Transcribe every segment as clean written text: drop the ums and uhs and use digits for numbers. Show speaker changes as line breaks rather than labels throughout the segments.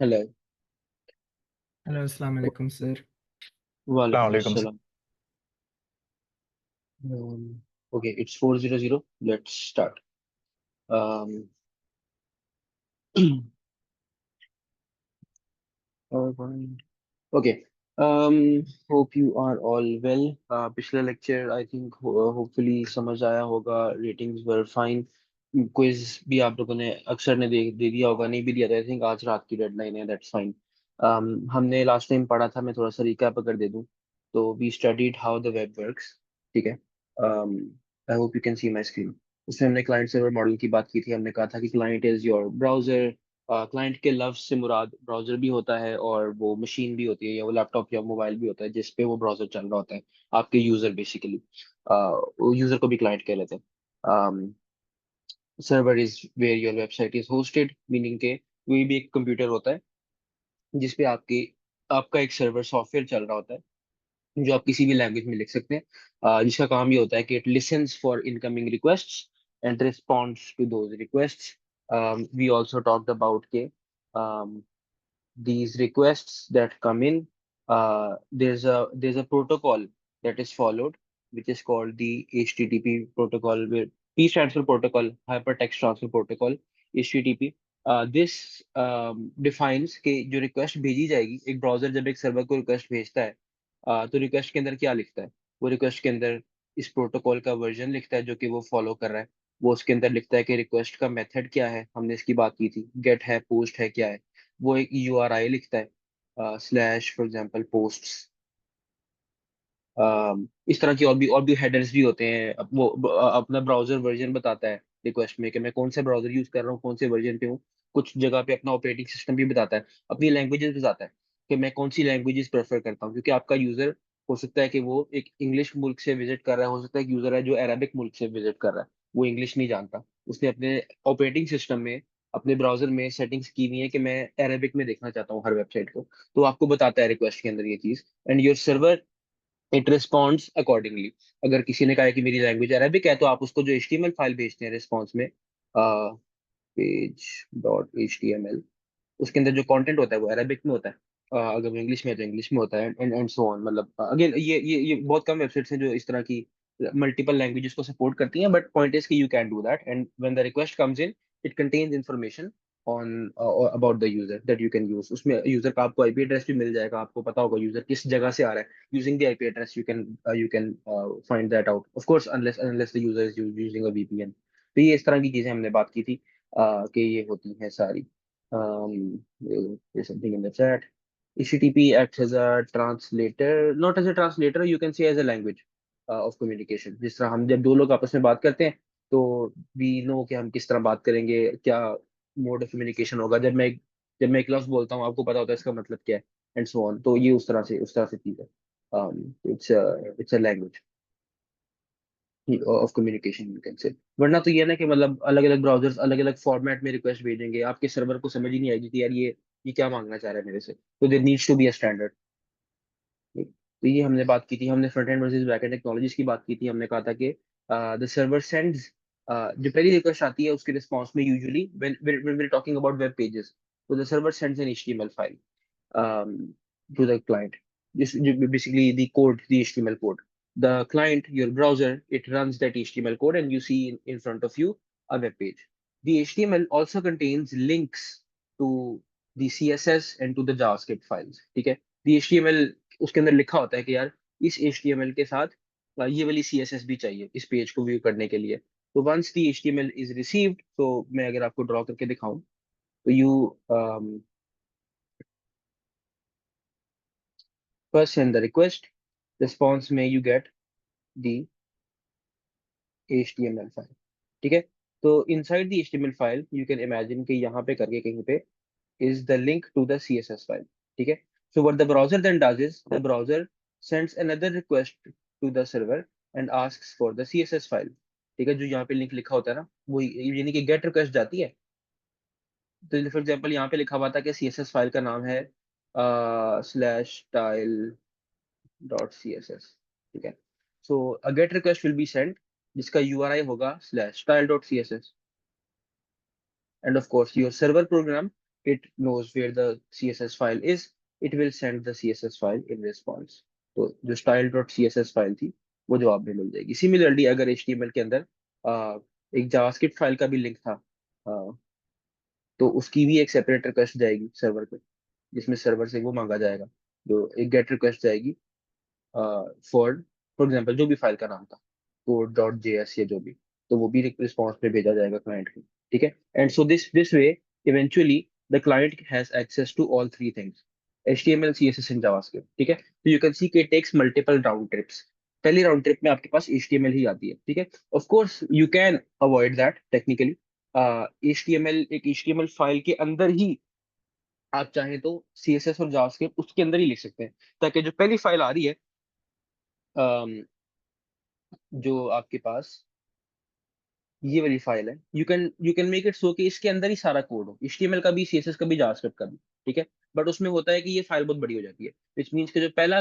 Hello.
Hello अस्सलाम वालेकुम sir.
वालेकुम
अस्सलाम
वालेकुम
अस्सलाम। Okay, it's 400। Let's start. Okay. Hope you are all well. पिछले लेक्चर आई थिंक होपफुली समझ आया होगा। Ratings were fine. क्विज भी आप लोगों ने अक्सर ने दे दिया होगा, नहीं भी दिया था आई थिंक। आज रात की डेडलाइन है, दैट्स फाइन। हमने लास्ट टाइम पढ़ा था, मैं थोड़ा सा रिकैप अगर दे दूं तो we studied how the web works. ठीक है। I hope you can see my screen. उसमें हमने क्लाइंट सर्वर मॉडल की बात की थी। हमने कहा था कि client is your browser. Client के लफ्ज से मुराद ब्राउजर भी होता है और वो मशीन भी होती है, या वो लैपटॉप या मोबाइल भी होता है जिस पे वो ब्राउजर चल रहा होता है। आपके यूजर बेसिकली, यूजर को भी क्लाइंट कह लेते हैं। Server is where your website is hosted, meaning के कोई भी एक कंप्यूटर होता है जिसपे आपका एक सर्वर सॉफ्टवेयर चल रहा होता है, जो आप किसी भी लैंग्वेज में लिख सकते हैं। जिसका काम ये होता है कि it listens for incoming requests and responds to those requests. We also talked about के these requests that come in, there's a protocol that is followed, which is called the HTTP protocol, where P stands for protocol, hypertext transfer protocol, HTTP. This defines कि जो request भेजी जाएगी, एक browser जब एक server को request भेजता है, तो रिक्वेस्ट के अंदर क्या लिखता है? वो रिक्वेस्ट के अंदर इस प्रोटोकॉल का वर्जन लिखता है जो कि वो फॉलो कर रहा है। वो उसके अंदर लिखता है कि रिक्वेस्ट का मेथड क्या है, हमने इसकी बात की थी, गेट है, पोस्ट है, क्या है। वो एक यूआरआई लिखता है, स्लैश फॉर एग्जांपल पोस्ट्स। इस तरह की और भी हेडर्स भी होते हैं। वो अपना ब्राउजर वर्जन बताता है रिक्वेस्ट में कि मैं कौन सा ब्राउजर यूज कर रहा हूँ, कौन से वर्जन पे हूँ। कुछ जगह पे अपना ऑपरेटिंग सिस्टम भी बताता है, अपनी लैंग्वेजेस बताता है कि मैं कौन सी लैंग्वेजेस प्रेफर करता हूँ, क्योंकि आपका यूजर हो सकता है कि वो एक इंग्लिश मुल्क से विजिट कर रहा है, हो सकता है एक यूजर है जो अरेबिक मुल्क से विजिट कर रहा है, वो इंग्लिश नहीं जानता। उसने अपने ऑपरेटिंग सिस्टम में, अपने ब्राउजर में सेटिंग्स की हुई है कि मैं अरेबिक में देखना चाहता हूँ हर वेबसाइट को। तो आपको बताता है रिक्वेस्ट के अंदर ये चीज, and your server it responds accordingly. अगर किसी ने कहा है कि मेरी लैंग्वेज अरेबिक है, तो आप उसको जो एचटीएमएल फाइल भेजते हैं रिस्पॉन्स में, page dot H T M L, उसके अंदर जो कंटेंट होता है वो अरेबिक में होता है। अगर वो इंग्लिश में है तो इंग्लिश में होता है, एंड सो ऑन। मतलब अगेन ये बहुत कम वेबसाइट्स हैं जो इस तरह की मल्टीपल लैंग्वेजेस को सपोर्ट करती हैं, बट पॉइंट इज कि you can do that, and when the request comes in it contains information on about the user that you can use. उसमें यूजर का आपको आईपी एड्रेस भी मिल जाएगा, आपको पता होगा यूजर किस जगह से आ रहा है। Using the IP address you can find that out, of course unless the user is using a VPN. तो ये इस तरह की चीजें हमने बात की थी, कि ये होती हैं सारी। There's something in the chat. HTTP acts as a translator, not as a translator, you can say as a language of communication. जिस तरह हम जब दो लोग आपस में बात करते हैं, तो वी नो कि हम किस तरह बात करेंगे, क्या मोड ऑफ कम्युनिकेशन होगा। जब मैं एक लफ्ज बोलता हूँ, आपको पता होता है इसका मतलब क्या है, एंड सो ऑन। तो ये उस तरह से चीज है। It's a language of communication, you can say. वरना तो ये ना कि मतलब अलग अलग ब्राउजर्स अलग अलग फॉर्मेट में रिक्वेस्ट भेजेंगे, आपके सर्वर को समझ ही नहीं आएगी कि यार ये क्या मांगना चाह रहा है मेरे से। तो there needs to be a standard. तो ये हमने बात की थी। हमने front end versus back end technologies की बात की थी। हमने कहा था कि द सर्वर सेंड्स, जो पहली रिक्वेस्ट आती है उसके रिस्पॉन्स में usually when we talking about web pages, तो the server sends an HTML file to the client. This basically the HTML code. The client, your browser, it runs that HTML code, and you see in front of you a web page. The HTML also contains links to the CSS and to the JavaScript files. ठीक है। The HTML उसके अंदर लिखा होता है कि यार इस HTML के साथ ये वाली CSS भी चाहिए इस पेज को व्यू करने के लिए। तो once the HTML is received, तो मैं अगर आपको ड्रॉ करके दिखाऊं, तो first send the request, response में you get the HTML file. ठीक है। तो inside the HTML file you can imagine कि यहाँ पे करके कहीं पे is the link to the CSS file. ठीक है। So what the browser then does is the browser sends another request to the server and asks for the CSS file. ठीक है। जो यहाँ पे लिंक लिखा होता है ना, वो यानी कि गेट रिक्वेस्ट जाती है। तो फॉर एग्जाम्पल यहाँ पे लिखा हुआ था कि CSS फाइल का नाम है slash style dot C S S. ठीक है। So a get request will be sent जिसका यूआरआई होगा slash style dot C S S, and of course your server program it knows where the CSS file is, it will send the CSS file in response. तो जो style.css file थी वो जवाब में मिल जाएगी। Similarly अगर HTML के अंदर एक जावास्क्रिप्ट फाइल का भी लिंक था, तो उसकी भी एक सेपरेट रिक्वेस्ट जाएगी सर्वर पे, जिसमें सर्वर से वो मांगा जाएगा, जो एक गेट रिक्वेस्ट जाएगी फॉर फॉर एग्जाम्पल जो भी फाइल का नाम था, code.js या जो भी, तो वो भी रिस्पॉन्स में भेजा जाएगा क्लाइंट को। ठीक है, and so this way eventually the client has access to all three things, HTML CSS and JavaScript. ठीक है, तो यू कैन सी कि it takes multiple round trips. पहली राउंड ट्रिप में आपके पास HTML ही आती है। ठीक है, of course you can avoid that technically. HTML एक HTML फाइल के अंदर ही आप चाहें तो CSS और जावास्क्रिप्ट उसके अंदर ही लिख सकते हैं, ताकि जो पहली फाइल आ रही है जो आपके पास ये वाली फाइल है, you can make it so कि इसके अंदर ही सारा कोड हो, HTML का भी, CSS का भी, जावास्क्रिप्ट का भी। ठीक है, बट उसमें होता है कि ये फाइल बहुत बड़ी हो जाती है, विच मीन्स कि जो पहला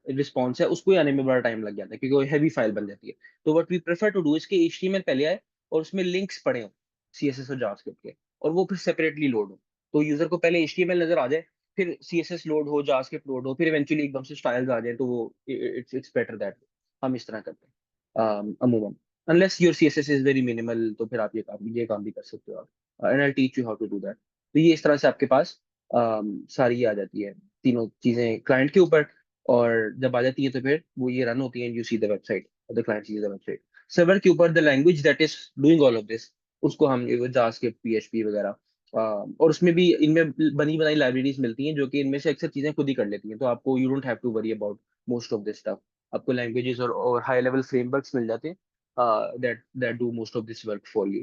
रिस्पॉन्स है उसको ही आने में बड़ा टाइम लग जाता है, क्योंकि वो हैवी फाइल बन जाती है। तो what we prefer to do इसके HTML पहले आए और उसमें लिंक्स पड़े हो CSS और जावास्क्रिप्ट के, और वो फिर सेपरेटली लोड हो, तो यूजर को पहले HTML नजर आ जाए, फिर CSS लोड हो, जावास्क्रिप्ट लोड हो, फिर इवेंचुअली एकदम से स्टाइल्स आ जाए, तो वो इट्स बेटर दैट हम इस तरह करते हैं अमूमन। Unless your CSS is very minimal, तो फिर आप ये काम भी कर सकते हो आप, and I teach you how to do that. तो ये इस तरह से आपके पास सारी आ जाती है तीनों चीजें क्लाइंट के ऊपर, और जब आ जाती है तो फिर वो ये रन होती है, you see the website, the client sees the website. Server के ऊपर the language that is doing all of this, उसको हम जावास्क्रिप्ट, PHP वगैरह, और उसमें भी इनमें बनी बनाई लाइब्रेरीज मिलती हैं, जो कि इनमें से अक्सर चीजें खुद ही कर लेती हैं, तो आपको you don't have to worry about most of this stuff. आपको लैंग्वेजेस और हाई लेवल फ्रेमवर्क्स मिल जाते हैं that do most of this work for you.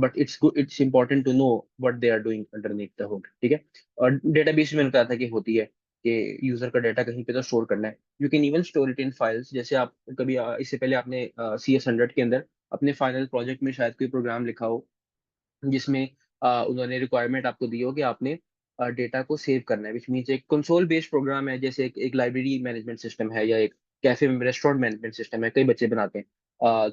But it's important to know what they are doing underneath the hood. ठीक है, और database में मैंने कहा था कि होती है कि यूजर का डाटा कहीं पे तो स्टोर करना है, you can even store it in files. जैसे आप कभी इससे पहले आपने CS100 के अंदर अपने फाइनल प्रोजेक्ट में शायद कोई प्रोग्राम लिखा हो, जिसमें उन्होंने रिक्वायरमेंट आपको दी हो कि आपने डेटा को सेव करना है, विच मीन्स एक कंसोल बेस्ड प्रोग्राम है, जैसे एक लाइब्रेरी मैनेजमेंट सिस्टम है, या एक कैफे रेस्टोरेंट मैनेजमेंट सिस्टम है, कई बच्चे बनाते हैं।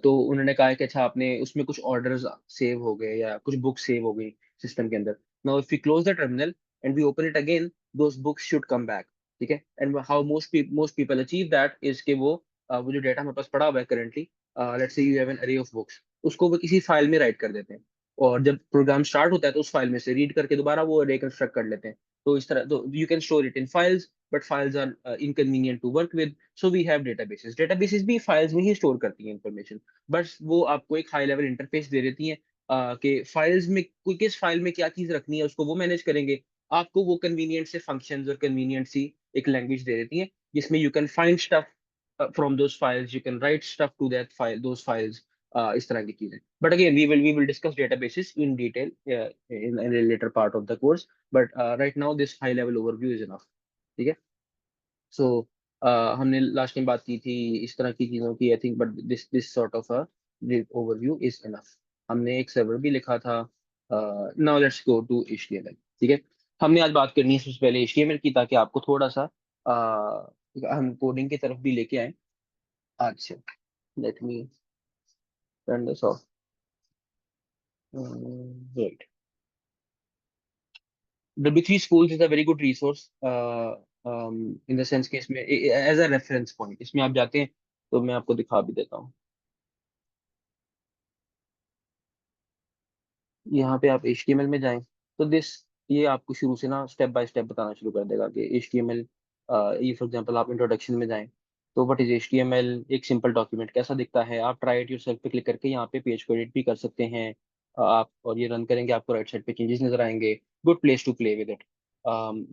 तो उन्होंने कहा कि अच्छा आपने उसमें कुछ ऑर्डर्स सेव हो गए या कुछ बुक्स सेव हो गई सिस्टम के अंदर। Now if we close the terminal and we open it again, those books should come back. ठीक है, and how most people achieve that is के वो जो डेटा हमारे पास पड़ा हुआ है currently, let's say you have an array of books, उसको वो किसी फाइल में राइट कर देते हैं, और जब प्रोग्राम स्टार्ट होता है तो उस फाइल में से रीड करके दोबारा वो रिकंस्ट्रक्ट कर लेते हैं। तो इस तरह तो you can store it in files, but files are inconvenient to work with, so we have databases. Databases भी फाइल्स में ही स्टोर करती हैं इंफॉर्मेशन, बस वो आपको एक हाई लेवल इंटरफेस दे देती हैं कि फाइल्स में कोई किस फाइल में क्या चीज रखनी है उसको वो मैनेज करेंगे। आपको वो कन्वीनियंट से फंक्शंस और कन्वीनियंट सी एक लैंग्वेज दे देती है, जिसमें you can find stuff from those files, you can write stuff to that file, those files, इस तरह की चीजें। But again, we will discuss databases in detail in a later part of the course. But right now, this high level overview is enough. ठीक है, सो हमने last time बात की थी इस तरह की चीजों की, I think, but this sort of a overview is enough. हमने एक सर्वर भी लिखा था। Now let's go to HTML। ठीक है, हमने आज बात करनी है सबसे पहले HTML की, ताकि आपको थोड़ा सा हम कोडिंग की तरफ भी लेके आए आज से। Let me turn this of. Right, W3 Schools is a very good resource in the sense कि इसमें as a reference point इसमें आप जाते हैं, तो मैं आपको दिखा भी देता हूँ। यहाँ पे आप HTML में जाएं, तो ये आपको शुरू से ना स्टेप बाय स्टेप बताना शुरू कर देगा कि HTML, ये फॉर एग्जांपल आप इंट्रोडक्शन में जाएं, तो व्हाट इज HTML, एक सिंपल डॉक्यूमेंट कैसा दिखता है, आप ट्राई इट योरसेल्फ पे क्लिक करके यहाँ पे पेज को एडिट भी कर सकते हैं आप, और ये रन करेंगे आपको राइट साइड पे चेंजेस नजर आएंगे। Good place to play with it.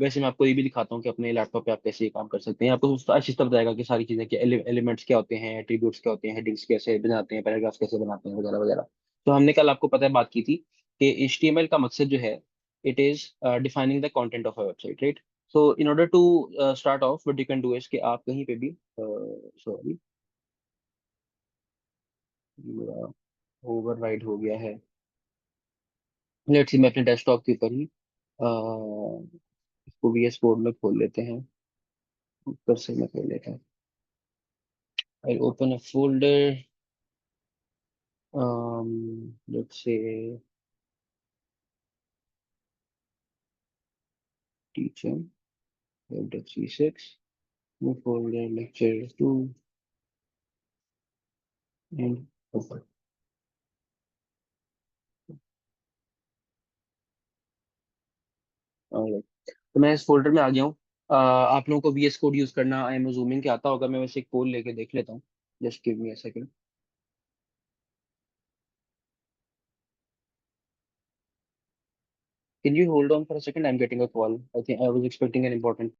वैसे मैं आपको ये भी दिखाता हूँ कि अपने लैपटॉप पे आप कैसे ये काम कर सकते हैं। आपको अच्छी तरह बताएगा कि सारी चीजें क्या, एलिमेंट्स क्या होते हैं, एट्रीब्यूट्स क्या होते हैं, हेडिंग्स कैसे बनाते हैं, पैराग्राफ्स कैसे बनाते हैं, वगैरह वगैरह। तो हमने कल आपको पता है बात की थी कि HTML का मकसद जो है, it is defining the content of a website, right. So in order to start off, what you can do is कि आप कहीं पे भी, सॉरी, ओवरराइड हो गया है। लेट्स सी मैं अपने डेस्कटॉप के ऊपर ही इसको VS कोड में खोल लेते हैं, ऊपर से मैं खोल लेता हूँ। I open a folder, let's say teacher, C6, move folder lecture 2, and open. Alright. तो मैं इस फोल्डर में आ गया हूँ। आप लोगों को VS कोड यूज करना आई एम अज्यूमिंग कि आता होगा। मैं वैसे एक पोल लेके देख लेता हूँ। Just give me a second. Can you hold on for a second? I'm getting a call. I think I was expecting an important.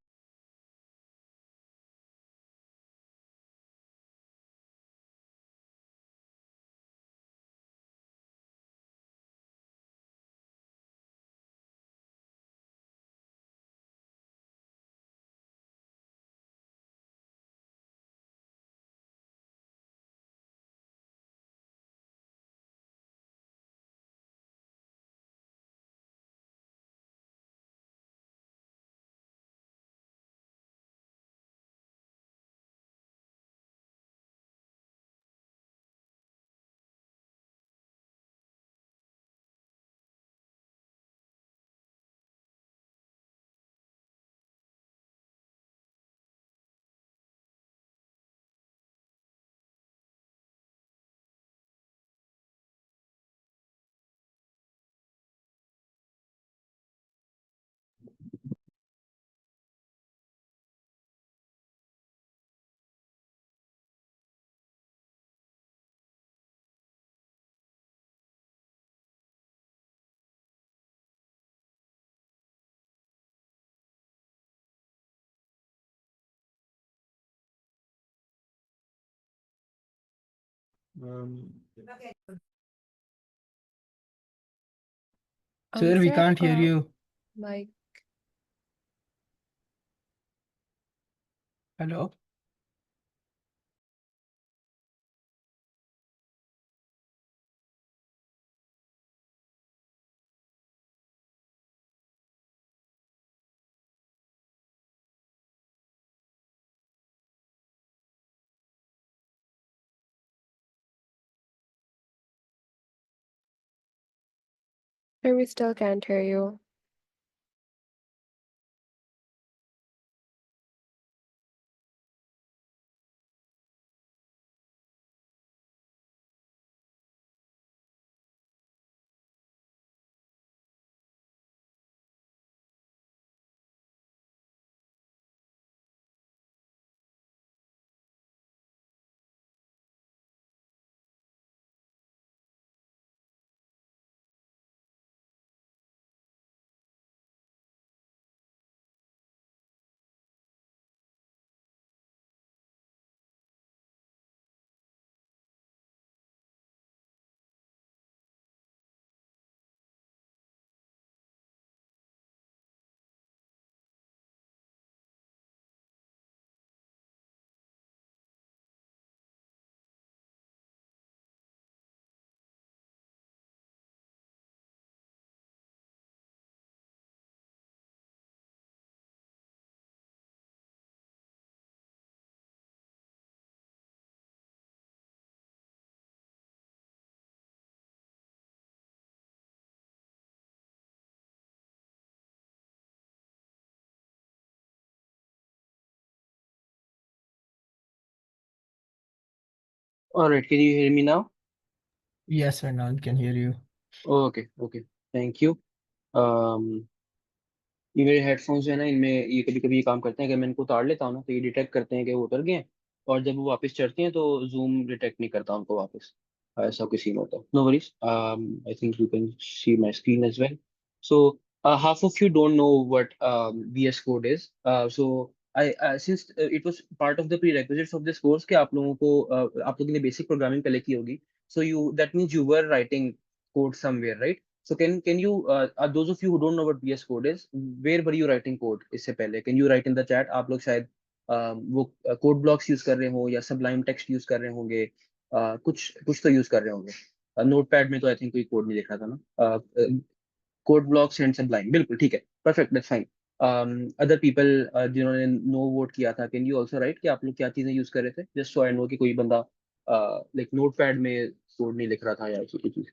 Um,
Sir,
we
sir,
can't hear you.
my
Hello?
sir, we still can't hear you.
All right. Can you hear me now?
Yes, sir, now we can hear you.
Okay. Okay. Thank you. Um, ये मेरे headphones जो है ना, इनमें ये कभी कभी ये काम करते हैं कि मैं इनको उतार लेता हूँ ना, तो ये डिटेक्ट करते हैं कि वो उतर गए हैं। और जब वो वापस चढ़ते हैं तो जूम डिटेक्ट नहीं करता उनको वापस। ऐसा कोई सीन होता है। No worries. I think you can see my screen as well. So half of you don't know what VS code is. So I since it was part of the prerequisites of this course कि आप लोगों को आप लोगों ने basic programming पहले की होगी। So you that means you were writing code somewhere, right? So can you those of you who don't know what VS Code is, where were you writing code इससे पहले? Can you write in the chat? आप लोग शायद वो code blocks use कर रहे हो या सबलाइम टेक्स्ट यूज कर रहे होंगे। कुछ कुछ तो यूज कर रहे होंगे। नोटपैड में तो आई थिंक कोई कोड नहीं लिख रहा था ना। कोड ब्लॉक्स एंड सबलाइम, बिल्कुल ठीक है, perfect, that's fine. Other people जिन्होंने नो वोट किया था, कैन यू ऑल्सो राइट कि आप लोग क्या चीजें यूज कर रहे थे? जस्ट सो आई नो कि कोई बंदा लाइक नोटपैड में कोड नहीं लिख रहा था या ऐसी कोई चीज।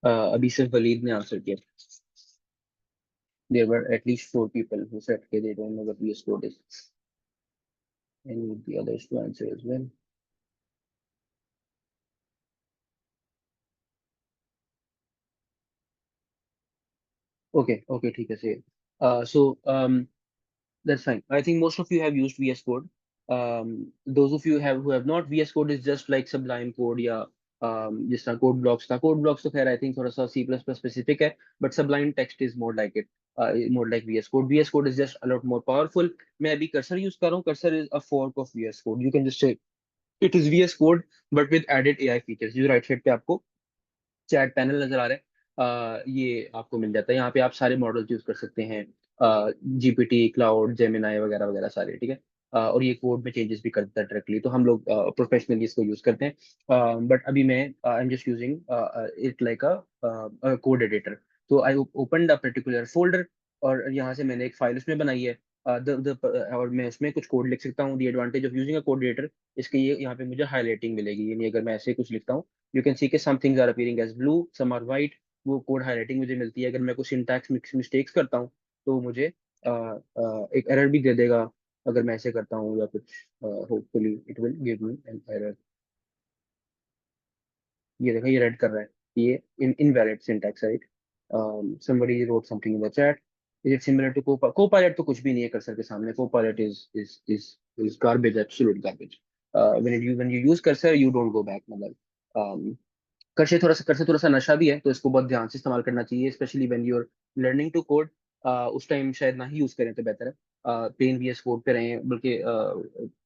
अभी सिर्फ वलीद ने आंसर किया. There were at least 4 people who said okay, they don't know what VS Code is. I need the others to answer as well. Okay, ठीक है, सही है. So that's fine. I think most of you have used VS Code. Those of you who have not, VS Code is just like Sublime Code या जिस तरह Code Blocks था. Code Blocks तो खैर I think थोड़ा सा C++ specific है, but Sublime Text is more like it, more like VS Code. VS Code is just a lot more powerful. मैं अभी Cursor use कर रहा हूँ. Cursor is a fork of VS Code. You can just say it is VS Code but with added AI features. जो right side पे आपको chat panel नजर आ रहा है, ये आपको मिल जाता है. यहाँ पे आप सारे मॉडल्स यूज कर सकते हैं, जीपीटी, क्लाउड, जेमिनाई वगैरह वगैरह सारे, ठीक है. और ये कोड में चेंजेस भी कर देता है डायरेक्टली, तो हम लोग प्रोफेशनली इसको यूज करते हैं. बट अभी मैं I am just using it like a code editor. तो I opened a particular folder और यहाँ से मैंने एक फाइल उसमें बनाई है. और मैं उसमें कुछ कोड लिख सकता हूँ. The advantage of using a code editor, इसके ये यहाँ पे मुझे हाईलाइटिंग मिलेगी. यानी अगर मैं ऐसे कुछ लिखता हूँ, यू कैन सी के some things are appearing as blue, some are white. वो कोड हाईलाइटिंग मुझे मिलती है. अगर मैं कुछ सिंटैक्स मिस्टेक्स करता हूँ तो मुझे एक एरर भी दे देगा अगर मैं ऐसे करता हूँ या कुछ. Hopefully it will give me an error. ये देखो, ये रेड कर रहा है. ये invalid syntax, right. somebody wrote something in the chat. Is it similar to Copilot? तो कुछ भी नहीं है कर्सर के सामने. Copilot is garbage, absolute garbage. When you use cursor, you don't go back. मतलब कर से थोड़ा सा नशा भी है, तो इसको बहुत ध्यान से इस्तेमाल करना चाहिए, especially when you are learning to code. उस टाइम शायद ना ही यूज करें तो बेहतर है. प्लेन वीएस कोड पे रहें, बल्कि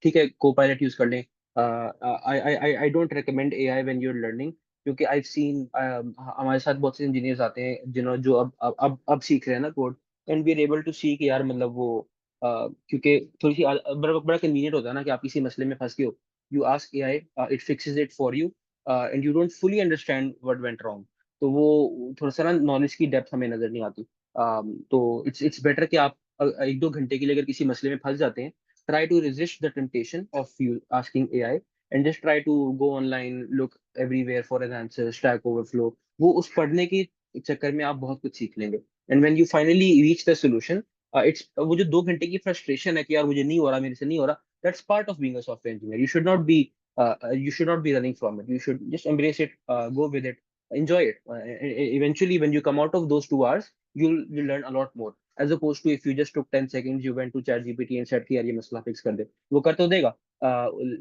ठीक है कोपायलट यूज कर लें. I don't recommend AI when you are learning, क्योंकि आई सीन हमारे साथ बहुत से इंजीनियर्स आते हैं जिन्होंने जो अब सीख रहे हैं ना code, and we are able to see कि यार मतलब वो क्योंकि थोड़ी सी बड़ा बड़ा कन्वीनियंट होता है ना कि आप किसी मसले में फंस गए हो, you ask AI, it fixes it for you, and you don't fully understand what went wrong. तो वो थोड़ा सा ना नॉलेज की डेप्थ हमें नजर नहीं आती. तो इट्स बेटर कि आप 1-2 घंटे के लिए अगर किसी मसले में फंस जाते हैं, try to resist the temptation of you asking AI, and just try to go online, look everywhere for an answer, stack overflow. वो उस पढ़ने के चक्कर में आप बहुत कुछ सीख लेंगे. And when you finally reach the solution, it's वो जो 2 घंटे की फ्रस्ट्रेशन है कि यार मुझे नहीं हो रहा, मेरे से नहीं हो रहा, that's part of being a software engineer. You should not be running from it. You should just embrace it, go with it, enjoy it. Eventually, when you come out of those 2 hours, you'll learn a lot more. As opposed to if you just took 10 seconds, you went to ChatGPT and said कि यार ये मसला fix कर दे, वो कर तो देगा,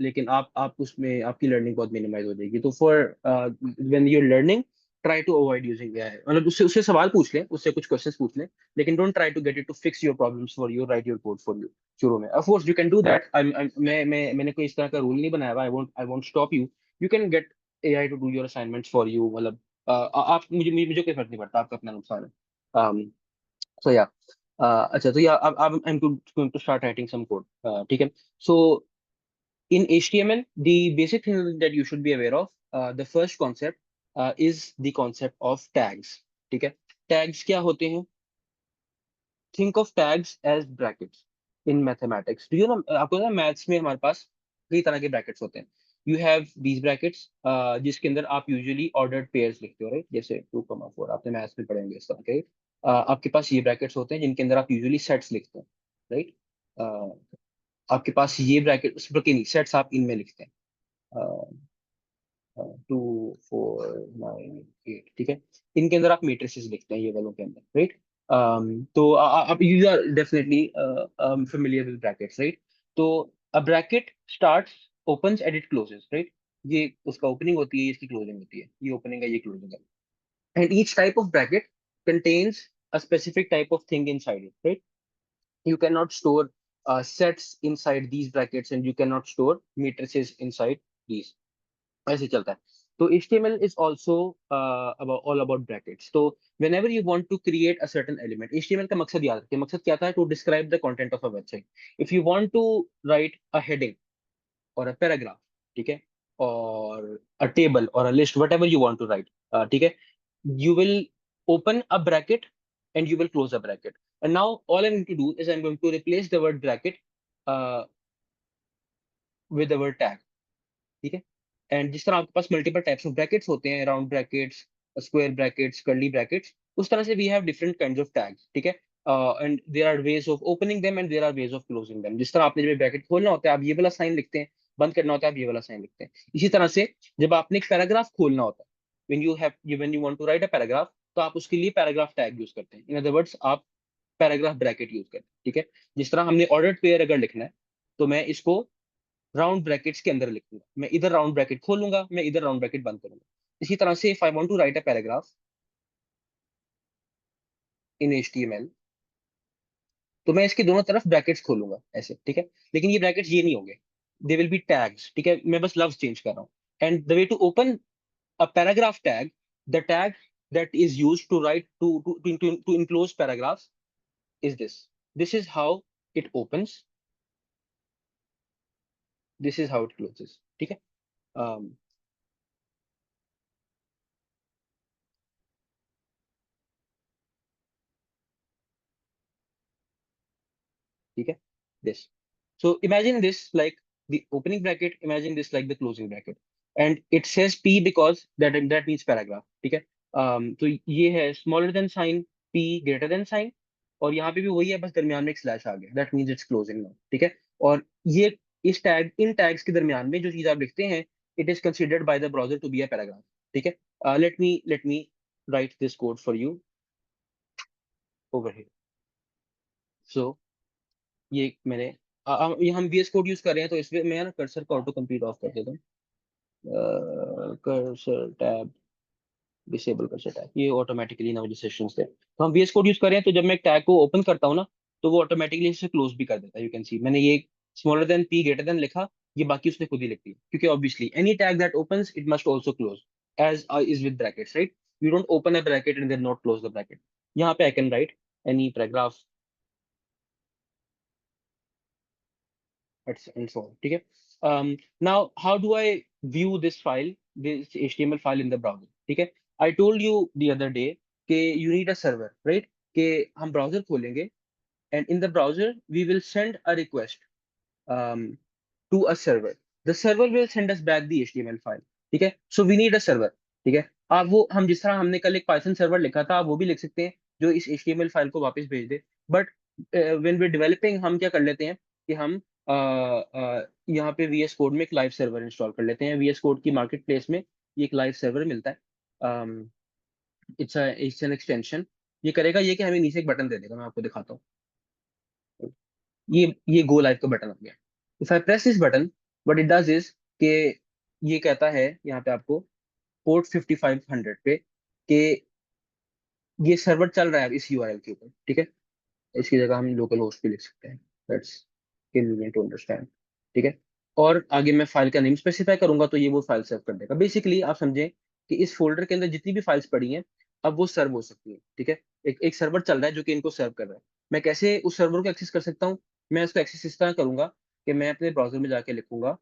लेकिन आप उसमें आपकी लर्निंग बहुत मिनिमाइज हो जाएगी. तो for when you are learning, try to avoid using AI. मतलब उससे उससे सवाल पूछ लें, उससे कुछ क्वेश्चंस पूछ लें, लेकिन don't try to get it to fix your problems for you, write your code for you शुरू में. Of course you can do that. मैंने कोई इस तरह का रूल नहीं बनाया हुआ. I won't stop you. You can get AI to do your assignments for you. मतलब आप मुझे कोई फर्क नहीं पड़ता, आपका अपना नुकसान है. सो या अच्छा, तो या अब I am going to start writing some code. ठीक है. सो in HTML, the basic thing that you should be aware of, the first concept is the concept of tags. ठीक है. Tags क्या होते हैं? Think of tags as brackets in mathematics. Do you know? आपको पता है मैथ्स में हमारे पास कई तरह के ब्रैकेट्स होते हैं. You have these brackets, जिसके अंदर आप usually ordered pairs लिखते हो, राइट. जैसे 2,4 आपने मैथ्स में पढ़े होंगे इस तरह के. आपके पास ये ब्रैकेट्स होते हैं जिनके अंदर आप यूजुअली सेट्स लिखते हैं, राइट. आपके पास ये ब्रैकेट नहीं, सेट्स आप इनमें लिखते हैं. 2, 4, 9, 8, ठीक है. इनके अंदर आप मेट्रिसेस लिखते हैं, ये वालों के अंदर, राइट. तो आप you are definitely familiar with brackets, right. तो a bracket starts, opens and it closes, right. ये उसका ओपनिंग होती है, इसकी क्लोजिंग होती है. ये ओपनिंग है, ये क्लोजिंग है. And each type of bracket contains a specific type of thing inside it, right? You cannot store sets inside these brackets, and you cannot store matrices inside these. ऐसे चलता है. तो HTML is also all about brackets. तो whenever you want to create a certain element, HTML का मकसद याद रखिए. मकसद क्या था? To describe the content of a website. If you want to write a heading or a paragraph, ठीक है, or a table or a list, whatever you want to write, ठीक है, you will open a bracket and you will close a bracket. And now all I need to do is I'm going to replace the word bracket uh, with the word tag. ठीक है. And जिस तरह आपके पास multiple types of brackets होते हैं, round brackets, square brackets, curly brackets, उस तरह से we have different kinds of tags, ठीक है। And there are ways of opening them and there are ways of closing them. जिस तरह आपने जब ब्रैकेट खोलना होता है आप ये वाला साइन लिखते हैं, बंद करना होता है आप ये वाला साइन लिखते हैं। इसी तरह से जब आपने एक पैराग्राफ खोलना होता है, when you want to write a paragraph, तो आप उसके लिए पैराग्राफ टैग यूज करते हैं। इन अदर वर्ड्स आप पैराग्राफ ब्रैकेट यूज करते हैं, ठीक है। जिस तरह हमने ऑर्डर्ड पेयर अगर लिखना है तो मैं इसको राउंड ब्रैकेट्स के अंदर लिखूंगा, मैं इधर राउंड ब्रैकेट खोलूंगा, मैं इधर राउंड ब्रैकेट बंद करूंगा। इसी तरह से if I want to write a paragraph in HTML, तो मैं इसके दोनों तरफ ब्रैकेट्स खोलूंगा ऐसे, ठीक है। लेकिन ये ब्रैकेट्स ये नहीं होंगे, दे विल बी टैग्स, ठीक है। मैं बस लफ्ज चेंज कर रहा हूँ। And the way to open a paragraph tag, the tag that is used to write to enclose paragraphs is this. This is how it opens, this is how it closes, ठीक है। um, ठीक है, this. So imagine this like the opening bracket, imagine this like the closing bracket, and it says P because that means paragraph, ठीक है। तो ये है smaller than sign, P greater than sign, और यहाँ पे भी वही है, बस दरमियान में एक स्लैश आ गया, that means it's closing now, ठीक है। और ये इस टैग, इन टैग्स के दरमियान में जो चीज आप लिखते हैं, it is considered by the browser to be a paragraph, ठीक है। Let me write this code for you over here. So ये मैंने ये हम VS कोड यूज कर रहे हैं, तो इसमें मैं ना कर्सर का ऑटो कंप्लीट ऑफ कर देता हूँ। Cursor tab, disable cursor tab, ये ऑटोमेटिकली ना सेशंस थे, तो हम VS कोड यूज कर रहे हैं, तो जब मैं एक टैग को ओपन करता हूँ ना, तो वो ऑटोमेटिकली इसे क्लोज भी कर देता है। यू कैन सी मैंने ये smaller than P greater than लिखा, ये बाकी उसने खुद ही लिख दिया, क्योंकि obviously any tag that opens it must also close, as is with brackets, right. You don't open a bracket and then not close the bracket. यहाँ पे I can write any paragraph and so on, ठीक है। now how do I view this file, this HTML file in the browser, ठीक है। I told you the other day कि you need a server, right, कि हम browser खोलेंगे and in the browser we will send a request um, to a server. The server will send us back the HTML file, ठीक है। So we need a server, ठीक है। आप वो हम जिस तरह हमने कल एक Python server लिखा था, आप वो भी लिख सकते हैं जो इस HTML फाइल को वापस भेज दे। बट when we're developing हम क्या कर लेते हैं कि हम यहाँ पे VS Code में एक लाइव सर्वर इंस्टॉल कर लेते हैं। VS Code की मार्केट प्लेस में ये एक लाइव सर्वर मिलता है। It's an extension. ये करेगा ये कि हमें नीचे एक बटन दे देगा, मैं आपको दिखाता हूँ। ये गो लाइव का बटन आ गया। If I press this button, what it does is कि ये कहता है यहाँ पे आपको पोर्ट 5500 पे कि ये सर्वर चल रहा है इस यूआरएल के ऊपर, ठीक है। इसकी जगह हम लोकल होस्ट भी लिख सकते हैं, दैट्स कन्वीनियंट टू अंडरस्टैंड, ठीक है। और आगे मैं फाइल का नेम स्पेसिफाई करूंगा तो ये वो फाइल सर्व कर देगा। बेसिकली आप समझें कि इस फोल्डर के अंदर जितनी भी फाइल्स पड़ी हैं, अब वो सर्व हो सकती है, ठीक है। एक सर्वर चल रहा है जो कि इनको सर्व कर रहा है। मैं कैसे उस सर्वर को एक्सेस कर सकता हूँ? मैं उसको एक्सेस इस तरह करूंगा कि मैं अपने ब्राउजर में जाके लिखूंगा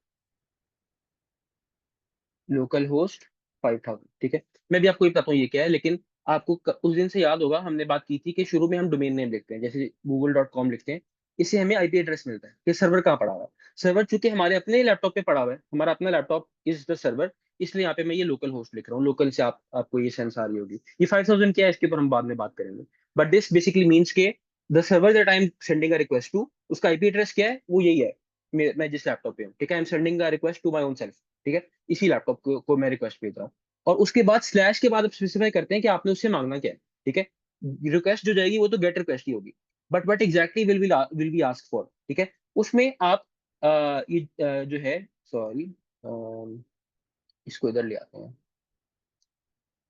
लोकल होस्ट 5000, ठीक है। मैं भी आपको ये बताता हूँ ये क्या है, लेकिन आपको उस दिन से याद होगा हमने बात की थी कि शुरू में हम डोमेन नेम लिखते हैं, जैसे google.com लिखते हैं, इससे हमें आईपी एड्रेस मिलता है कि सर्वर कहाँ पड़ा हुआ है। सर्वर चूंकि हमारे अपने लैपटॉप पे पड़ा हुआ है, हमारा अपना लैपटॉप इज द सर्वर, इसलिए यहाँ पे मैं ये लोकल होस्ट लिख रहा हूँ। लोकल से आपको ये सेंस आ रही होगी। ये 5000 क्या है इसके ऊपर हम बाद में बात करेंगे, बट दिस बेसिकली मीन्स के the server that I am sending a request to, उसका आईपी एड्रेस क्या है, वो यही है। मैं जिस लैपटॉप पे हूँ, ठीक है, I am sending a request to my own self, ठीक है। इसी लैपटॉप को मैं रिक्वेस्ट भेज रहा हूँ। और उसके बाद स्लैश के बाद आप स्पेसिफाई करते हैं कि आपने उससे मांगना क्या है, ठीक है। रिक्वेस्ट जो जाएगी वो तो गेट रिक्वेस्ट ही होगी, but what exactly will be ask for, ठीक है। उसमें आप ये जो है, सॉरी, इसको इधर ले आते हैं।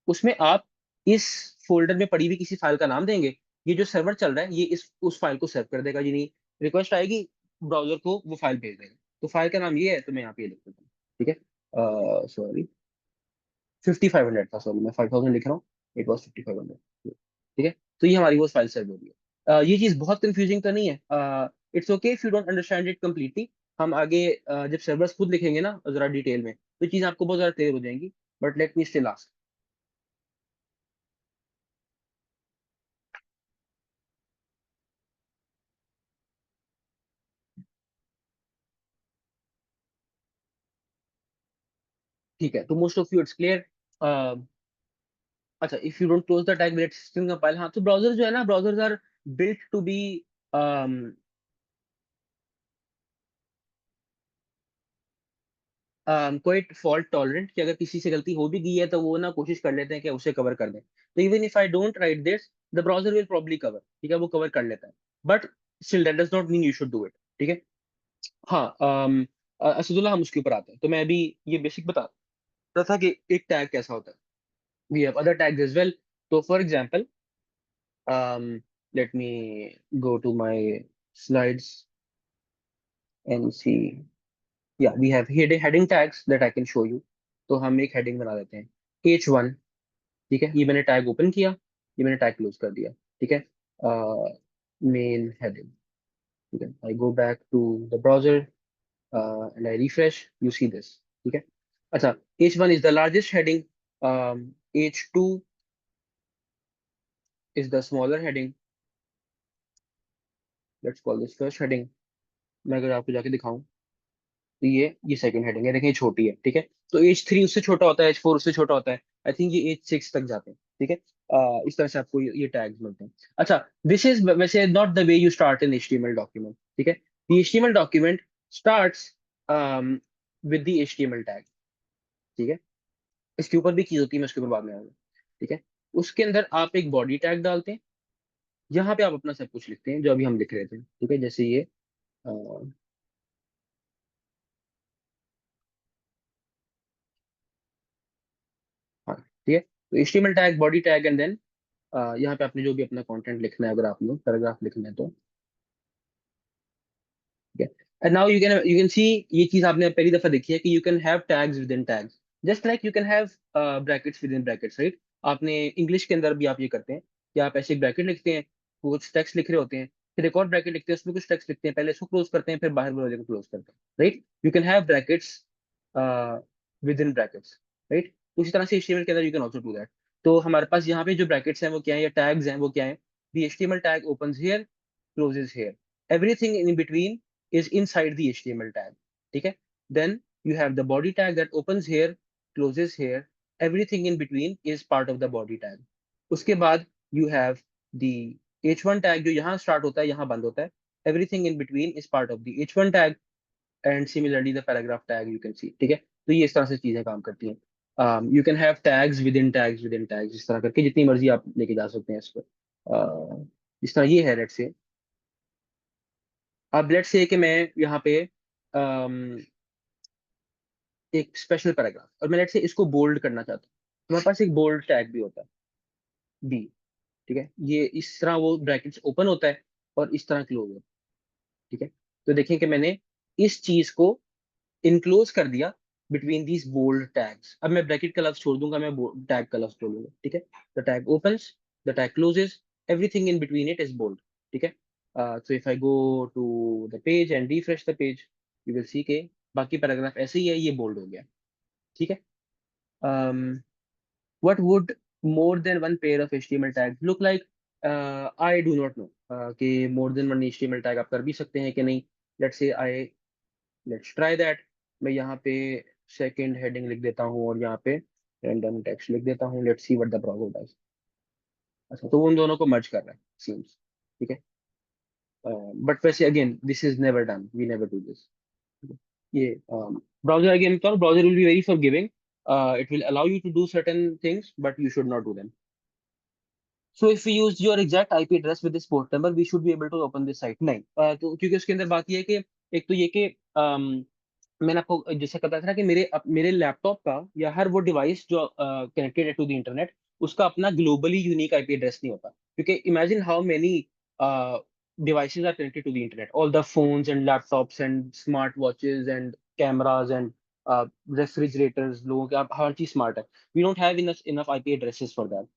उसमें आप इस फोल्डर में पड़ी हुई किसी फाइल का नाम देंगे। ये जो सर्वर चल रहा है ये इस उस फाइल को सर्व कर देगा, यानी रिक्वेस्ट आएगी ब्राउजर को वो फाइल भेज देगा। तो फाइल का नाम ये है, तो मैं यहाँ पे ये लिख देता हूँ, ठीक है। सॉरी, 5500 था, सॉरी मैं 5000 लिख रहा हूँ, इट वॉज 5500, ठीक है। तो ये हमारी वो फाइल सर्व हो रही है। ये चीज बहुत कंफ्यूजिंग तो नहीं है। It's okay if you don't understand it completely. हम आगे जब सर्वर्स खुद लिखेंगे ना जरा डिटेल में, तो चीज आपको बहुत ज्यादा क्लियर हो जाएंगी। But let me still ask. ठीक है, तो most of you it's clear. अच्छा, if you don't close the tag with system compile, हाँ तो ब्राउजर जो है ना, browsers are built to be quite fault tolerant, कि अगर किसी से गलती हो भी गई है तो वो ना कोशिश कर लेते हैं कि उसे कवर कर दें। तो even if I don't write this, the browser will probably cover, ठीक है, वो कवर कर लेता है, but still that does not mean you should do it, ठीक है। हाँ, असदुल्ला, हम उसके ऊपर आते हैं। तो मैं अभी ये बेसिक बता रहा था कि एक टैग कैसा होता है। We have other tags as well. तो for example, let me go to my slides and see, या we have heading tags that I can show you. तो हम एक हेडिंग बना देते हैं, H1, ठीक है, ये मैंने टैग ओपन किया, ये मैंने टैग क्लोज कर दिया, ठीक है। मेन हेडिंग, ठीक है, I go back to the browser and I refresh, you see this, ठीक है। अच्छा, H1 is the largest heading, H2 is the smaller heading, let's call this first heading। मैं अगर आपको जाके दिखाऊं तो ये सेकंड हेडिंग है, देखें ये छोटी है, ठीक है। तो H3 उससे छोटा होता है, H4 उससे छोटा होता है, आई थिंक ये H6 तक जाते हैं, ठीक है। इस तरह से आपको ये टैग्स मिलते हैं। अच्छा, दिस इज वैसे not the way you start in HTML document, ठीक है। The HTML document starts with the HTML tag, ठीक है। इसके ऊपर भी चीज होती है, मैं उसके ऊपर बाद में आऊंगा, ठीक है। उसके अंदर आप एक बॉडी टैग डालते हैं, यहाँ पे आप अपना सब कुछ लिखते हैं जो अभी हम लिख रहे थे, ठीक है, जैसे ये हाँ, ठीक है। तो HTML tag, body tag, and then यहाँ पे आपने जो भी अपना कंटेंट लिखना है, अगर आपने पैराग्राफ लिखना है तो, ठीक है। एंड नाउ यू कैन सी, ये चीज आपने पहली दफा देखी है कि you can have tags with in tags, just like you can have brackets with in brackets, right. आपने इंग्लिश के अंदर भी आप ये करते हैं कि आप ऐसे ब्रैकेट लिखते हैं, कुछ टेक्स्ट लिख रहे होते हैं, फिर एक और ब्रैकेट लिखते हैं, उसमें कुछ टेक्स्ट लिखते हैं, पहले इसको क्लोज करते हैं, फिर बाहर वाले को क्लोज करते हैं, right. You can have brackets with in brackets, right. उसी तरह से HTML के अंदर you can also do that. तो हमारे पास यहाँ पे जो ब्रैकेट्स हैं वो क्या है, या टैग्स हैं वो क्या है, दी HTML tag opens here, closes here, everything in between is inside the HTML tag, ठीक है। Then you have the body tag that opens here, closes here, everything in between is part of the body tag। उसके बाद you have the H1 tag जो यहाँ start होता है यहाँ बंद होता है, everything in between is part of the H1 tag, and similarly the paragraph tag you can see, ठीक है। तो ये इस तरह से चीजें काम करती हैं। You can have tags with in tags with in tags, इस तरह करके जितनी मर्जी आप लेके जा सकते हैं इसको। जिस तरह ये है, लेट्स से, अब लेट्स से कि मैं यहाँ पे um, एक स्पेशल पैराग्राफ, और मैं लेट्स से इसको बोल्ड करना चाहता हूँ, तो मेरे पास एक बोल्ड टैग भी होता है, बी, ठीक है। ये इस तरह वो ब्रैकेट्स ओपन होता है और इस तरह क्लोज होता है, ठीक है। तो देखें कि मैंने इस चीज को इनक्लोज कर दिया बिटवीन दीज बोल्ड टैग्स। अब मैं ब्रैकेट का लफ्ज छोड़ दूंगा, मैं टैग का लफ्ज बोलूंगा, ठीक है। The tag opens, the tag closes, everything in between it is bold, ठीक है। So if I go to the page and refresh the page, you will see के बाकी पैराग्राफ ऐसे ही है, ये बोल्ड हो गया, ठीक है। What would more than one pair of HTML tags look like? I do not know कि more than one HTML tag आप कर भी सकते हैं कि नहीं। Let's try that। मैं यहाँ पे सेकंड हेडिंग लिख देता हूँ और यहाँ पे रैंडम टेक्स्ट लिख देता हूँ, let's see what the browser does. अच्छा, तो वो उन दोनों को मर्ज कर रहा है, सीम्स, ठीक है। बट वैसे again this is never done, we never do this. ये ब्राउजर, अगेन तो browser will be very forgiving, it will allow you to do certain things but you should not do them। So if we use your exact IP address with this port number, we should be able to open this site। नहीं, तो क्योंकि उसके अंदर बात ये है कि एक तो ये कि मैंने आपको जैसे बताया था ना कि मेरे लैपटॉप का या हर वो डिवाइस जो कनेक्टेड है टू द इंटरनेट, उसका अपना ग्लोबली यूनिक IP एड्रेस नहीं होता। क्योंकि imagine how many devices are connected to the internet, all the phones and laptops and smart watches and cameras and refrigerators, लोगों के आप हर चीज स्मार्ट है। we don't have enough IP addresses for that।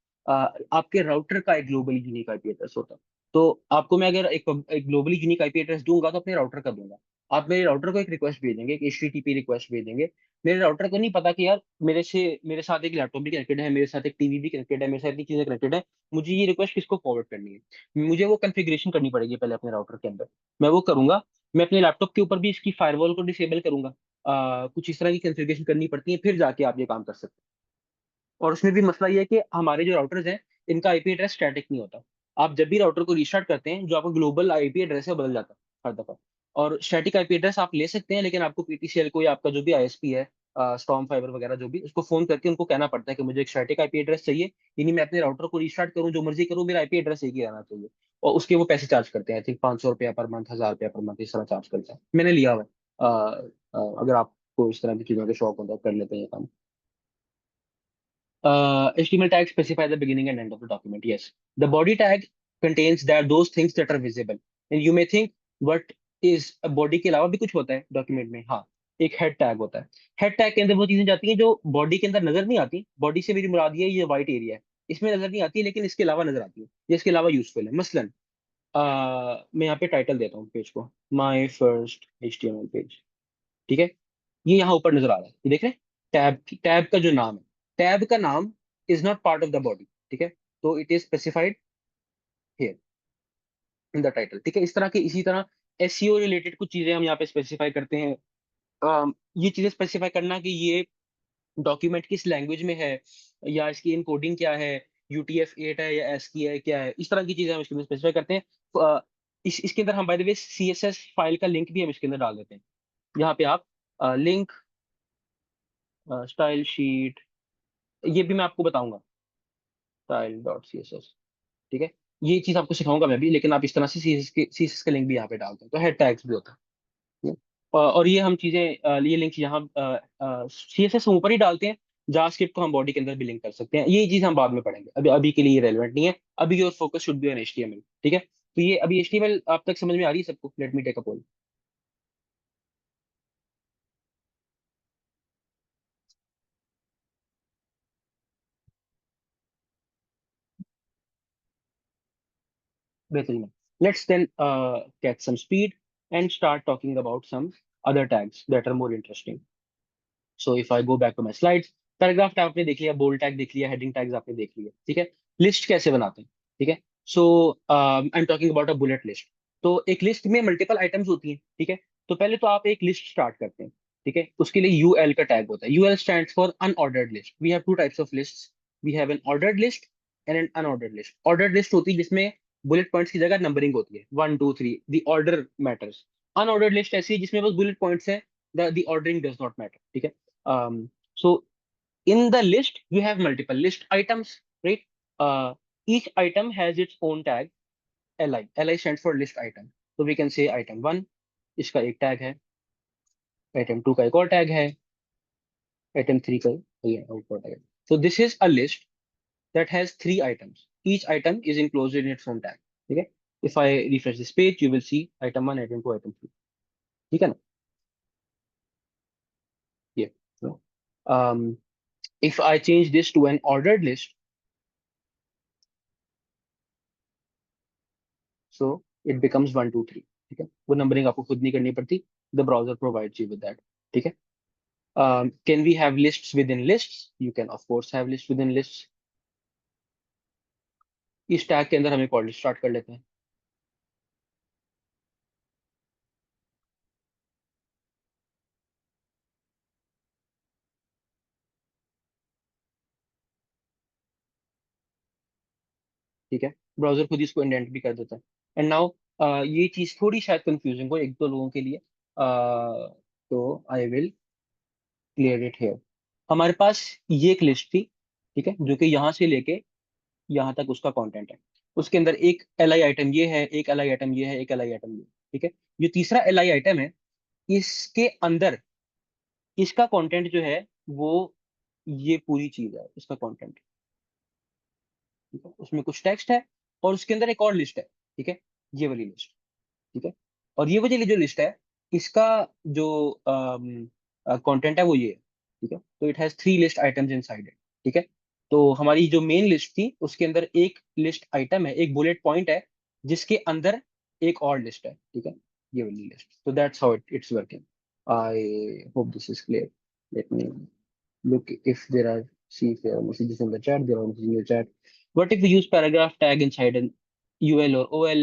आपके router का एक globally unique IP address होता है। तो आपको मैं अगर एक ग्लोबली यूनिक IP एड्रेस दूंगा तो अपने राउटर का दूंगा। आप मेरे राउटर को एक रिक्वेस्ट भेजेंगे, एक HTTP रिक्वेस्ट भेजेंगे, मेरे राउटर को नहीं पता कि यार मेरे साथ एक लैपटॉप भी कनेक्टेड है, मेरे साथ एक टीवी भी कनेक्टेड है, मेरे साथ इतनी चीजें कनेक्टेड है, मुझे ये रिक्वेस्ट किसको फॉरवर्ड करनी है। मुझे वो कॉन्फ़िगरेशन करनी पड़ेगी पहले अपने राउटर के अंदर, मैं वो करूंगा। मैं अपने लैपटॉप के ऊपर भी इसकी फायरवॉल को डिसेबल करूंगा, कुछ इस तरह की कॉन्फ़िगरेशन करनी पड़ती है, फिर जाके आप ये काम कर सकते और उसमें भी मसला ये है कि हमारे जो राउटर्स हैं इनका आईपी एड्रेस स्टैटिक नहीं होता। आप जब भी राउटर को रीस्टार्ट करते हैं जो आपका ग्लोबल आईपी एड्रेस है वो बदल जाता है हर दफा। और स्टैटिक आईपी एड्रेस आप ले सकते हैं, लेकिन आपको पीटीसीएल को या आपका जो भी आईएसपी है, स्टॉर्म फाइबर वगैरह जो भी, उसको फोन करके उनको कहना पड़ता है कि मुझे एक स्टैटिक आईपी एड्रेस चाहिए, यानी मैं अपने राउटर को रीस्टार्ट करूं जो मर्जी करूं, मेरा आईपी एड्रेस एक ही रहना चाहिए। और उसके वो पैसे चार्ज करते हैं, आई थिंक 500 रुपया पर मंथ, 1000 रुपया पर मंथ, इस तरह चार्ज करते हैं। मैंने लिया हुआ है। अगर आपको इस तरह की चीजों के शौक होता है कर लेते हैं ये काम। HTML tag specify the beginning and end of the document. Yes, the body tag contains that those things that are visible. And you may think, what is a body के अलावा भी कुछ होता है डॉक्यूमेंट में? हाँ, एक हेड टैग होता है। हेड टैग के अंदर वो चीजें जाती हैं जो बॉडी के अंदर नजर नहीं आती। बॉडी से मेरी मुराद ये व्हाइट एरिया है, इसमें नजर नहीं आती, लेकिन इसके अलावा नजर आती है, ये इसके अलावा यूजफुल है। मसलन मैं यहाँ पे टाइटल देता हूँ पेज को, माई फर्स्ट HTML पेज। ठीक है, ये यहाँ ऊपर नजर आ रहा है, ये देख रहे हैं? टैब का जो नाम है, टैब का नाम is not part of the body. ठीक है, तो it is specified here in the title. ठीक है, इस तरह के, इसी तरह एसईओ रिलेटेड कुछ चीजें हम यहाँ पे स्पेसिफाई करते हैं। ये चीजें स्पेसिफाई करना कि ये डॉक्यूमेंट किस लैंग्वेज में है, या इसकी इनकोडिंग क्या है, UTF-8 है या ASCII है, क्या है, इस तरह की चीजें हम इसके अंदर स्पेसिफाई करते हैं। तो, इसके अंदर हम by the way CSS file का लिंक भी हम इसके अंदर डाल देते हैं। यहाँ पे आप लिंक स्टाइल शीट, ये भी मैं आपको बताऊंगा, style.css। ठीक है, ये चीज आपको सिखाऊंगा मैं भी, लेकिन आप इस तरह से CSS का लिंक भी यहाँ पे डालते हैं तो हेड टैग्स भी होता है। ठीक है? और ये हम चीजें, ये लिंक यहाँ CSS ऊपर ही डालते हैं, जावास्क्रिप्ट को हम बॉडी के अंदर भी लिंक कर सकते हैं। ये चीज हम बाद में पढ़ेंगे, अभी अभी के लिए ये रेलेवेंट नहीं है। अभी your focus should be on HTML। ठीक है, तो ये अभी HTML आप तक समझ में आ रही है सबको? Let me take a poll. बेहतरीन। Let's then get some speed and start talking about some other tags that are more interesting. So if I go back to my slides, paragraph tag आपने देख लिया, bold tag देख लिया, heading tags आपने देख लिया। ठीक है, लिस्ट कैसे बनाते हैं? ठीक है, so I am talking about a bullet list. तो एक लिस्ट में मल्टीपल आइटम्स होती हैं। ठीक है, तो पहले तो आप एक लिस्ट स्टार्ट करते हैं। ठीक है, उसके लिए UL का टैग होता है। UL stands for unordered list. We have two types of list, we have an ordered list and an unordered list. Ordered list होती है जिसमें बुलेट पॉइंट्स की जगह नंबरिंग होती है, 1 2 3, the order matters. Unordered list ऐसी है जिसमें बस बुलेट पॉइंट्स हैं, the ordering does not matter. ठीक है, so in the list you have multiple list items, right? Each item has its own tag, li. Li stands for list item. So we can say item 1, इसका एक tag है, item 2 का एक और tag है, item 3 का ये और टैग है। So this is a list that has 3 items. Each item is enclosed in its own tag. ठीक है, if I refresh this page you will see item 1, item 2, item 3। ठीक है ना? ये so, if I change this to an ordered list, so it becomes 1 2 3। ठीक है, वो numbering आपको खुद नहीं करनी पड़ती, the browser provides you with that. ठीक है, can we have lists within lists? You can of course have list within lists. इस टैग के अंदर हम एक और लिस्ट स्टार्ट कर लेते हैं। ठीक है, ब्राउजर खुद ही इसको इंडेंट भी कर देता है। एंड नाउ ये चीज थोड़ी शायद कंफ्यूजिंग हो एक दो लोगों के लिए, तो I will clear it here. हमारे पास ये एक लिस्ट थी, ठीक है, जो कि यहाँ से लेके यहाँ तक उसका कंटेंट है। उसके अंदर एक LI आइटम ये है, एक LI आइटम ये है, एक LI आइटम ये। ठीक है, जो तीसरा LI आइटम है, इसके अंदर इसका कंटेंट जो है वो ये पूरी चीज है, इसका कंटेंट। ठीक है, उसमें कुछ टेक्स्ट है और उसके अंदर एक और लिस्ट है। ठीक है, ये वाली लिस्ट। ठीक है, और ये वाली जो लिस्ट है, इसका जो कंटेंट है वो ये है। ठीक है, तो it has 3 list items inside it. ठीक है, तो हमारी जो मेन लिस्ट थी उसके अंदर एक लिस्ट आइटम है, एक बुलेट पॉइंट है, जिसके अंदर एक और लिस्ट है। ठीक है, ये वाली लिस्ट। तो that's how it's working. I hope this is clear. Let me look if there are, see if there are messages in the chat. There are messages in the chat. What if we use paragraph tag inside an UL or OL?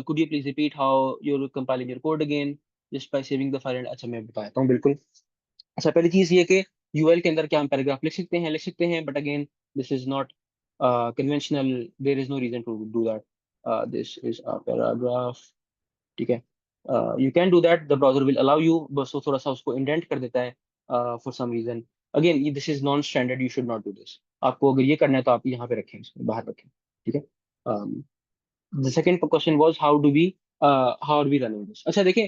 Could you please repeat how you're compiling your code again just by saving the file? अच्छा मैं बताता हूँ बिल्कुल। अच्छा, पहली चीज ये कि यूएल के अंदर क्या हम पैराग्राफ लिख सकते हैं, but again this is not conventional, there is no reason to do that, this is a paragraph, ठीक है। You can do that, the browser will allow you, बस वो थोड़ा सा उसको इंडेंट कर देता है for some reason. Again this is non standard, you should not do this. आपको अगर ये करना है तो आप यहाँ पे रखें, इसको बाहर रखें, ठीक है। The second question was how are we running this. अच्छा देखिए,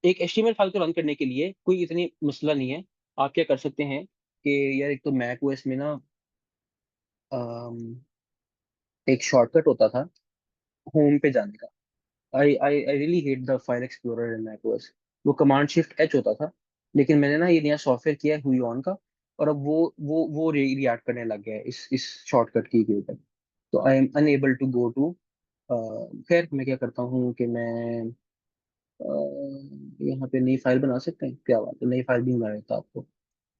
एक एचटीएमएल फाइल को रन करने के लिए कोई इतनी मसला नहीं है। आप क्या कर सकते हैं कि यार, एक तो मैक ओएस में ना um, एक शॉर्टकट होता था होम पे जाने का। I really hate the file explorer in Mac OS. वो कमांड शिफ्ट एच होता था, लेकिन मैंने ना ये नया सॉफ्टवेयर किया है हुई ऑन का, और अब वो रिएक्ट करने लग गया है इस शॉर्टकट की के ऊपर। तो I am unable to go to, खैर मैं क्या करता हूँ कि मैं यहाँ पे नई फाइल बना सकते हैं, क्या बात है, नई फाइल भी बना देता आपको।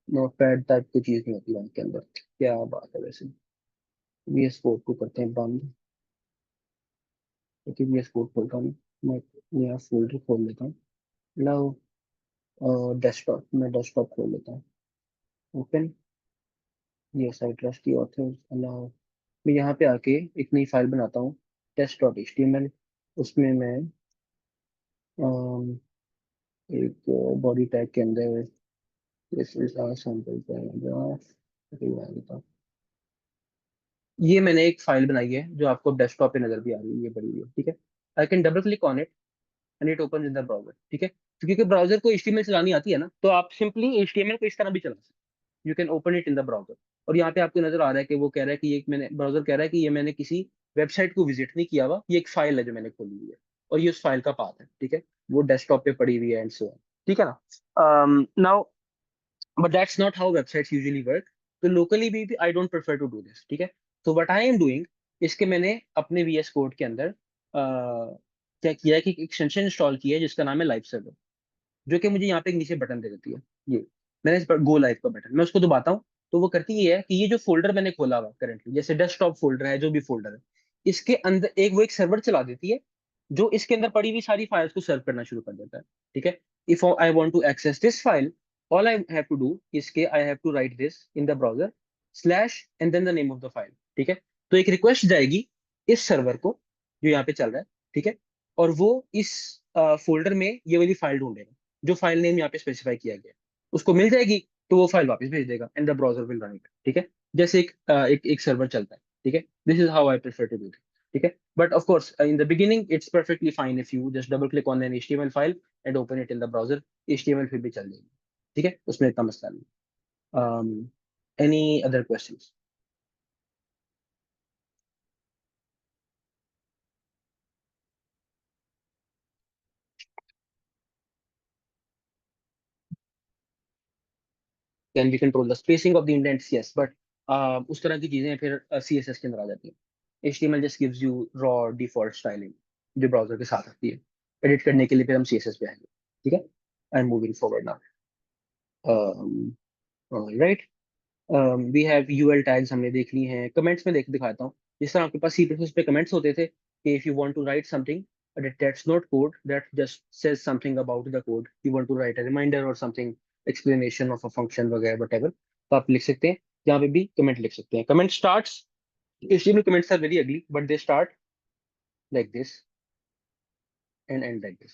नोट पैड टाइप की चीज नहीं होती वहाँ के अंदर, क्या बात है वैसे। वीएस कोड को करते हैं बंद, क्योंकि वीएस कोड खोलता हूँ मैं, नया फोल्डर खोल लेता हूँ। लाओ, डेस्कटॉप, मैं डेस्कटॉप खोल लेता हूँ, open, yes I trust the authors, allow. मैं यहाँ पे आके एक नई फाइल बनाता हूँ, test dot H T M L. उसमें मैं एक बॉडी टैग के अंदर this is our sample paragraph, ये मैंने एक फाइल बनाई है जो आपको डेस्कटॉप पे नजर भी आ रही है, ये बड़ी हुई है, ठीक है। I can double click on it and it open in the browser, ठीक है। तो क्योंकि ब्राउजर को एचटीएमएल चलानी आती है ना, तो आप सिंपली एचटीएमएल को इस तरह भी चला सकते हैं। You can open it in the browser, और यहाँ पे आपको नजर आ रहा है कि वो कह रहा है कि ये मैंने, ब्राउजर कह रहा है कि ये मैंने किसी वेबसाइट को विजिट नहीं किया हुआ, ये एक फाइल है जो मैंने खोली हुई है, और ये उस फाइल का पाथ है, ठीक है। वो डेस्कटॉप पे पड़ी हुई है एंड सो ऑन, ठीक है ना। Now but that's not how websites usually work. तो लोकली भी I don't prefer to do this, ठीक है। तो व्हाट आई एम डूइंग, इसके मैंने अपने वीएस कोड के अंदर क्या किया है कि एक एक्सटेंशन इंस्टॉल किया है जिसका नाम है लाइव सर्वर, जो कि मुझे यहाँ पे एक नीचे बटन दे देती है। ये मैंने इस पर गो लाइव का बटन, मैं उसको दबाता हूँ, तो वो करती ये है कि ये जो फोल्डर मैंने खोला हुआ करंटली, जैसे डेस्कटॉप फोल्डर है, जो भी फोल्डर है, इसके अंदर वो एक सर्वर चला देती है, जो इसके अंदर पड़ी हुई सारी फाइल्स को सर्व करना शुरू कर देता है, ठीक है। If I want to access this file, all I have to do इसके I have to write this in the browser slash and then the name of the file, ठीक है। तो एक रिक्वेस्ट जाएगी इस सर्वर को जो यहाँ पे चल रहा है, ठीक है, और वो इस फोल्डर में ये वाली फाइल ढूंढेगा, जो फाइल नेम यहाँ पे स्पेसिफाई किया गया है, उसको मिल जाएगी, तो वो फाइल वापस भेज देगा and the browser will run it, ठीक है। जैसे एक सर्वर चलता है, ठीक है। This is how I prefer to do it, ठीक है। But of course in the beginning it's perfectly fine if you just double click on an HTML file and open it in the browser, HTML फिर भी चल जाएगी, ठीक है, उसमें इतना मसला नहीं। Any other questions? Can we control the spacing of the indents? Yes, but उस तरह की चीजें फिर CSS के अंदर आ जाती है। HTML just gives you raw default styling जो ब्राउजर के साथ आती है। एडिट करने के लिए फिर हम CSS पे आएंगे, ठीक है। I am moving forward now, right. We have UL tags हमने देख ली हैं, कमेंट्स में देख दिखाता हूँ। जिस तरह आपके पास सी प्लस पे कमेंट्स होते थे कि if you want to write something that's not code, that just says something about the code, you want to write a reminder और something, explanation of a function वगैरह व्हाटएवर, तो आप लिख सकते हैं, यहाँ पे भी कमेंट लिख सकते हैं। Comment starts, HTML comments are very ugly but they start like this and end like this,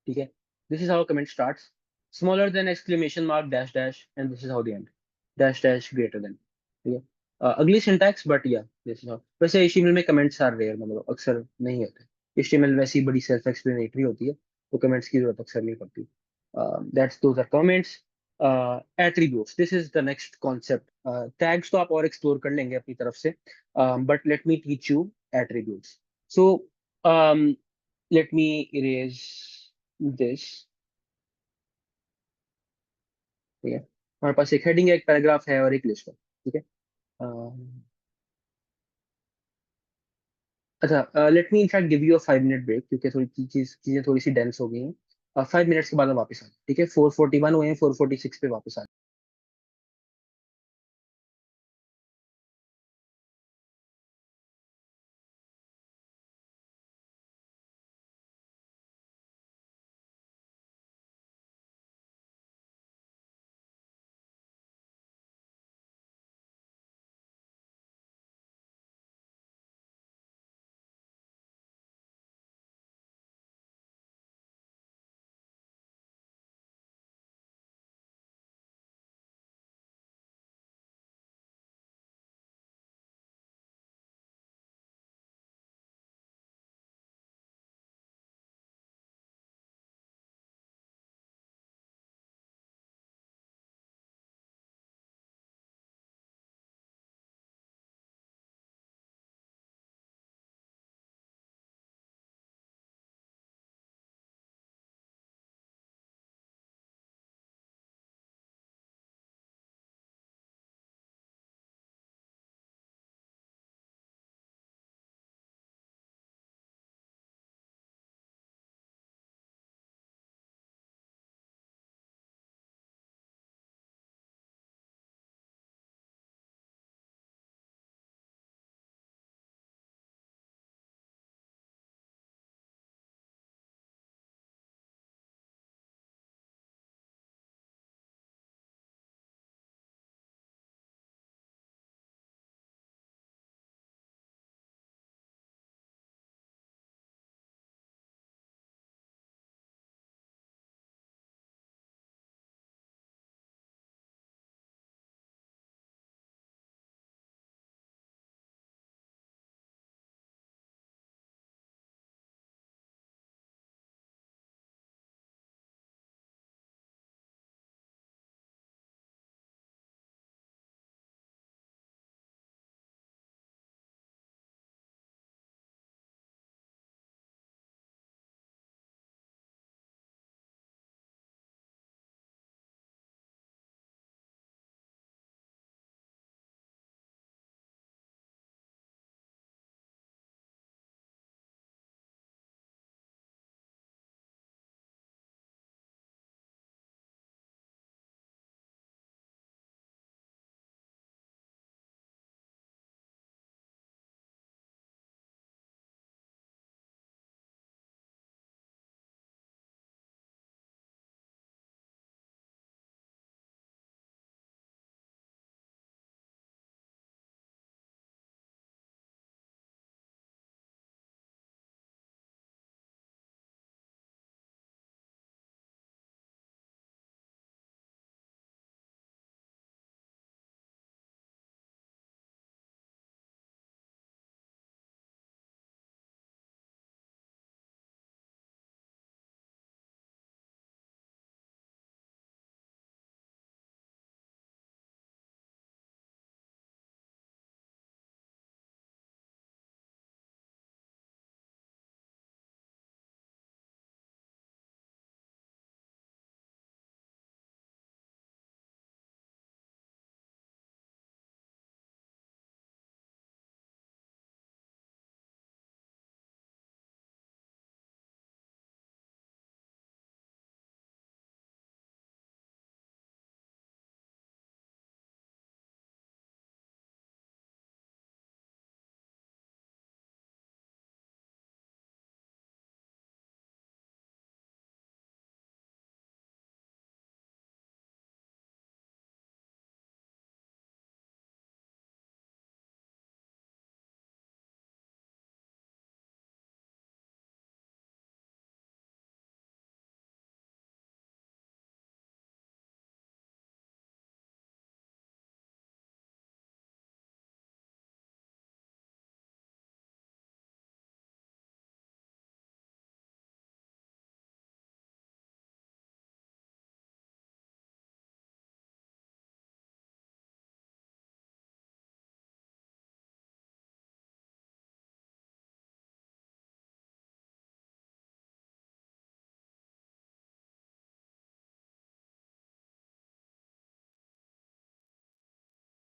ठीक है। This is how comment starts, smaller than exclamation mark dash dash, and this is how the end, dash dash greater than, ठीक है। Ugly syntax, but या this is how. वैसे HTML में comments are rare, मतलब अक्सर नहीं होते। HTML वैसी बड़ी सेल्फ एक्सप्लेनेटरी होती है, तो कमेंट्स की जरूरत अक्सर नहीं पड़ती। That's those are comments. Attributes, this is the next concept. Tags तो आप और एक्सप्लोर कर लेंगे अपनी तरफ से, but let me teach you attributes. So let me erase this, ठीक है। हमारे पास एक हेडिंग है, एक पैराग्राफ है और एक लिस्ट है, ठीक है। अच्छा, let me in fact give you a 5 minute break, क्योंकि थोड़ी चीजें थोड़ी सी डेंस हो गई हैं। 5 मिनट्स के बाद हम वापस आ जाए, ठीक है। 4:41 हुए हैं, 4:46 पे वापस आ जाए।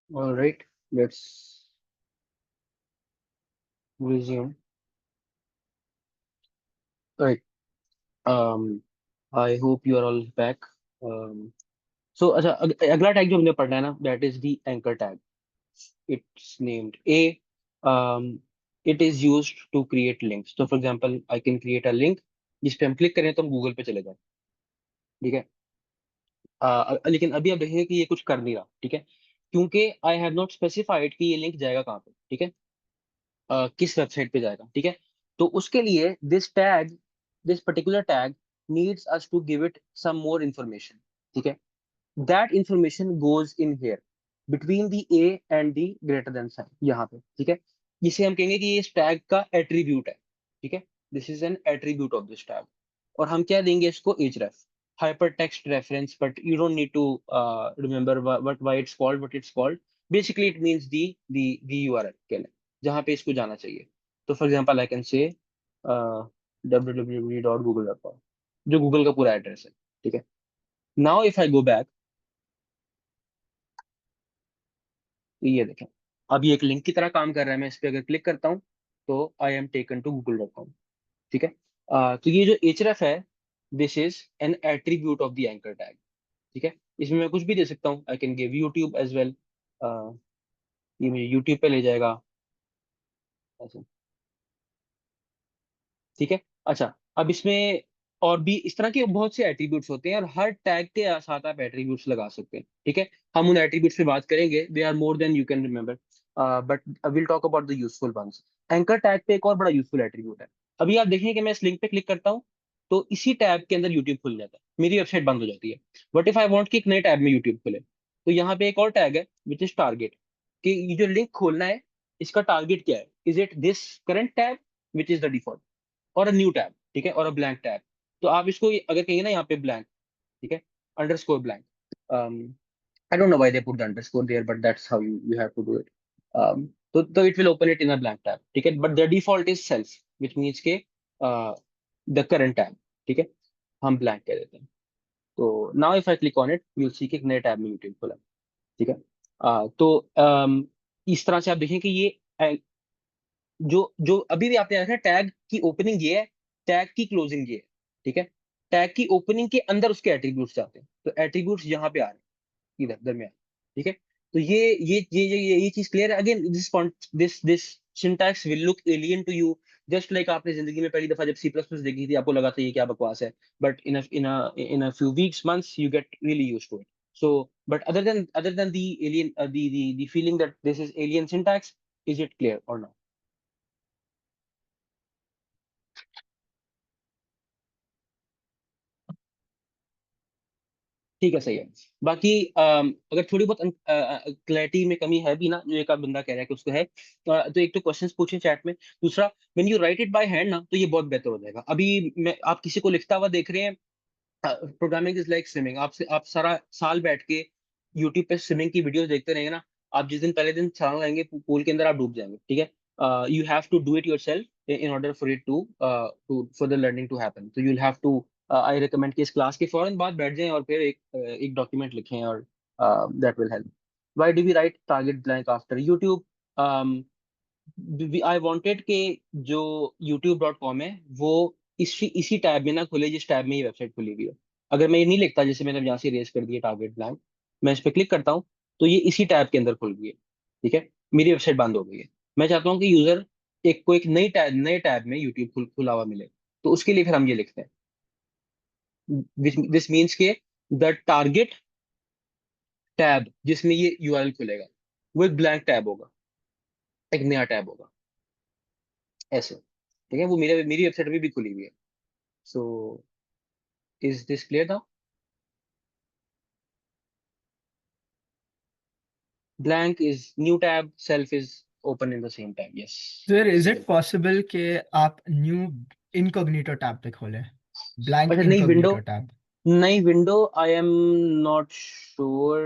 All right, let's resume. All right. Um, I hope you are all back. Um, so अच्छा अगला टैग जो हमने पढ़ना है ना, that is the anchor tag. It's named A. Um, it is used to create links. So for example, I can create a link जिस पे हम क्लिक करें तो हम गूगल पे चले जाएं, ठीक है। लेकिन अभी आप देखेंगे कि ये कुछ कर नहीं रहा, ठीक है, क्योंकि आई हैव नॉट स्पेसिफाइड कि ये लिंक जाएगा कहाँ पे, ठीक है, किस वेबसाइट पे जाएगा, ठीक है। तो उसके लिए this particular tag needs us to give it some more information, ठीक है। That information goes in here between the A and the greater than sign, यहाँ पे, ठीक है। जिसे हम कहेंगे कि ये इस टैग का एट्रीब्यूट है, ठीक है। This is an attribute of this tag. और हम क्या देंगे इसको, href, hypertext reference, but you don't need to remember why it's called what it's called. Basically it means the URL के लिए जहाँ पे इसको जाना चाहिए। तो for example I can say www.google.com, जो गूगल का पूरा एड्रेस है, ठीक है। Now if I go back, तो ये देखें, अब ये एक लिंक की तरह काम कर रहा है। मैं इस पे अगर क्लिक करता हूँ तो I am taken to google.com, ठीक है। तो ये जो href है, this is an attribute of the anchor tag, ठीक है। इसमें मैं कुछ भी दे सकता हूँ, I can give YouTube as well. ये मुझे यूट्यूब पे ले जाएगा ऐसे, ठीक है। अच्छा, अब इसमें और भी इस तरह के बहुत से एट्रीब्यूट्स होते हैं, और हर टैग के साथ आप एट्रीब्यूट्स लगा सकते हैं, ठीक है। हम उन एट्रीब्यूट्स पे बात करेंगे, they are more than you can remember, but will talk about the useful ones. Anchor tag पे एक और बड़ा यूजफुल एट्रीब्यूट है। अभी आप देखेंगे कि मैं इस लिंक पे क्लिक करता हूँ तो इसी टैब के अंदर यूट्यूब खुल जाता है, मेरी वेबसाइट बंद हो जाती है। बट इफ आई वांट कि एक नए टैब में यूट्यूब खुले, तो यहाँ पे एक और टैग है विच इज टारगेट, कि ये जो लिंक खोलना है इसका टारगेट क्या है, is it this current tab which is the default, और अ न्यू टैब, ठीक है, और अ ब्लैंक टैब। तो आप इसको अगर कहेंगे ना यहाँ पे ब्लैंक, ठीक है, underscore blank, I don't know why they put the underscore there, but that's how you have to do it. तो it will open it in a blank tab, ठीक है, but the default is self, which means के the current tab, ठीक है, हम blank कह देते हैं। तो now if I click on it you will see कि एक नए टैब में यूट्यूब खुला, ठीक है। तो इस तरह से आप देखें कि ये जो जो अभी भी आपने देखा, टैग की ओपनिंग ये है, टैग की क्लोजिंग ये है, ठीक है। टैग की ओपनिंग के अंदर उसके एट्रीब्यूट्स जाते हैं, तो एट्रीब्यूट्स यहाँ पे आ रहे हैं इधर दरमियान, ठीक है। तो ये चीज क्लियर है। Again this syntax will look alien to you, just like आपने जिंदगी में पहली दफा जब सी प्लस प्लस देखी थी आपको लगा था ये क्या बकवास है, but in a few weeks months you get really used to it. So, but other than the alien, the feeling that this is alien syntax, is it clear or not? ठीक है, सही है। बाकी अगर थोड़ी बहुत क्लैरिटी में कमी है भी ना, जो एक आध बंदा कह रहा है कि उसको है, तो एक तो क्वेश्चंस पूछें चैट में। दूसरा, when you right it by hand ना, तो ये बहुत बेहतर हो जाएगा। अभी मैं आप किसी को लिखता हुआ देख रहे हैं, प्रोग्रामिंग इज लाइक स्विमिंग। आप सारा साल बैठ के यूट्यूब पे स्विमिंग की वीडियोस देखते रहेंगे ना, आप जिस दिन पहले दिन छलांग लगाएंगे पूल के अंदर, आप डूब जाएंगे, ठीक है। You have to do it yourself in order for it to for the learning to happen. तो you will have to, I recommend कि इस क्लास के फौरन बाद बैठ जाएं और फिर एक डॉक्यूमेंट लिखें, और that will help. Why do we write target blank after YouTube? I wanted कि जो youtube.com है वो इसी टैब में ना खुले जिस टैब में ये वेबसाइट खुली हुई है। अगर मैं ये नहीं लिखता, जैसे मैंने यहाँ से रेस कर दिया टारगेट ब्लैंक, मैं इस पर क्लिक करता हूँ तो ये इसी टैब के अंदर खुल गई है, ठीक है, मेरी वेबसाइट बंद हो गई है। मैं चाहता हूँ कि यूजर एक नई टैब में यूट्यूब खुला हुआ मिले, तो उसके लिए फिर हम ये लिखते हैं, दिस मीन्स के द टारगेट टैब जिसमें ये यूआरएल खुलेगा वो एक ब्लैंक टैब होगा, एक नया टैब होगा, ऐसे, ठीक है। वो मेरी वेबसाइट में भी खुली हुई है। So is this clear now? Blank is new tab, self is open in the same tab. Yes.
Sir, is it
Simple.
possible कि आप न्यू इनकॉग्निटो टैब पे खोलें, ब्लैंक
अच्छा,
इनकॉग्निटो टैब?
नई window, I am not sure.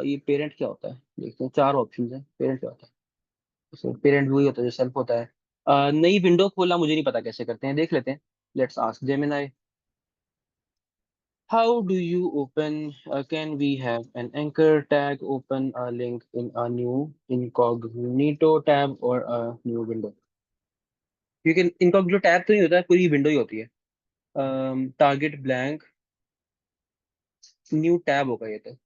ये parent क्या होता है, देखते हैं, चार ऑप्शन है। पेरेंट क्या होता है? पेरेंट वही होता है जो सेल्फ होता है। नई विंडो खोलना मुझे नहीं पता कैसे करते हैं, देख लेते हैं। Let's ask Gemini How do you open, can we have an anchor tag open a link in a new incognito tab or a new window? क्योंकि इनकॉग्निटो टैब तो नहीं होता है, पूरी विंडो ही होती है। टारगेट ब्लैंक न्यू टैब होगा ये तो।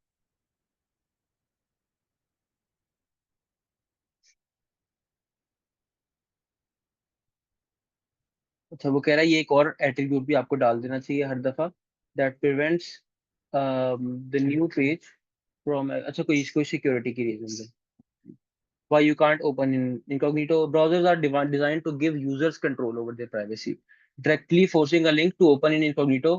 अच्छा, वो कह रहा है ये एक और एट्रीब्यूट भी आपको डाल देना चाहिए हर दफा, that prevents the new page from, अच्छा कोई सिक्योरिटी की reason. Why you can't open in incognito? Browsers are designed to give users control over their privacy. Directly forcing a link to open in incognito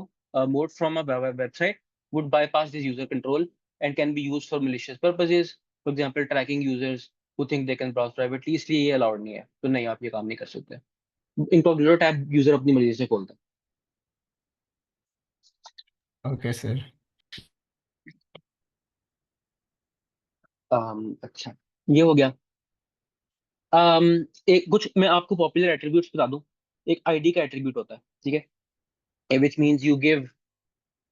mode from a website would bypass this user control and can be used for malicious purposes. For example, tracking users who think they can browse privately. इसलिए ये allowed नहीं है, तो नहीं, आप ये काम नहीं कर सकते। Incognito टैब यूजर अपनी मर्जी से खोलता
ओके सर।
है। अच्छा, ये हो गया। um, एक कुछ मैं आपको पॉपुलर एट्रीब्यूट्स बता दूं। एक आईडी का एट्रीब्यूट होता है, ठीक है, which means you give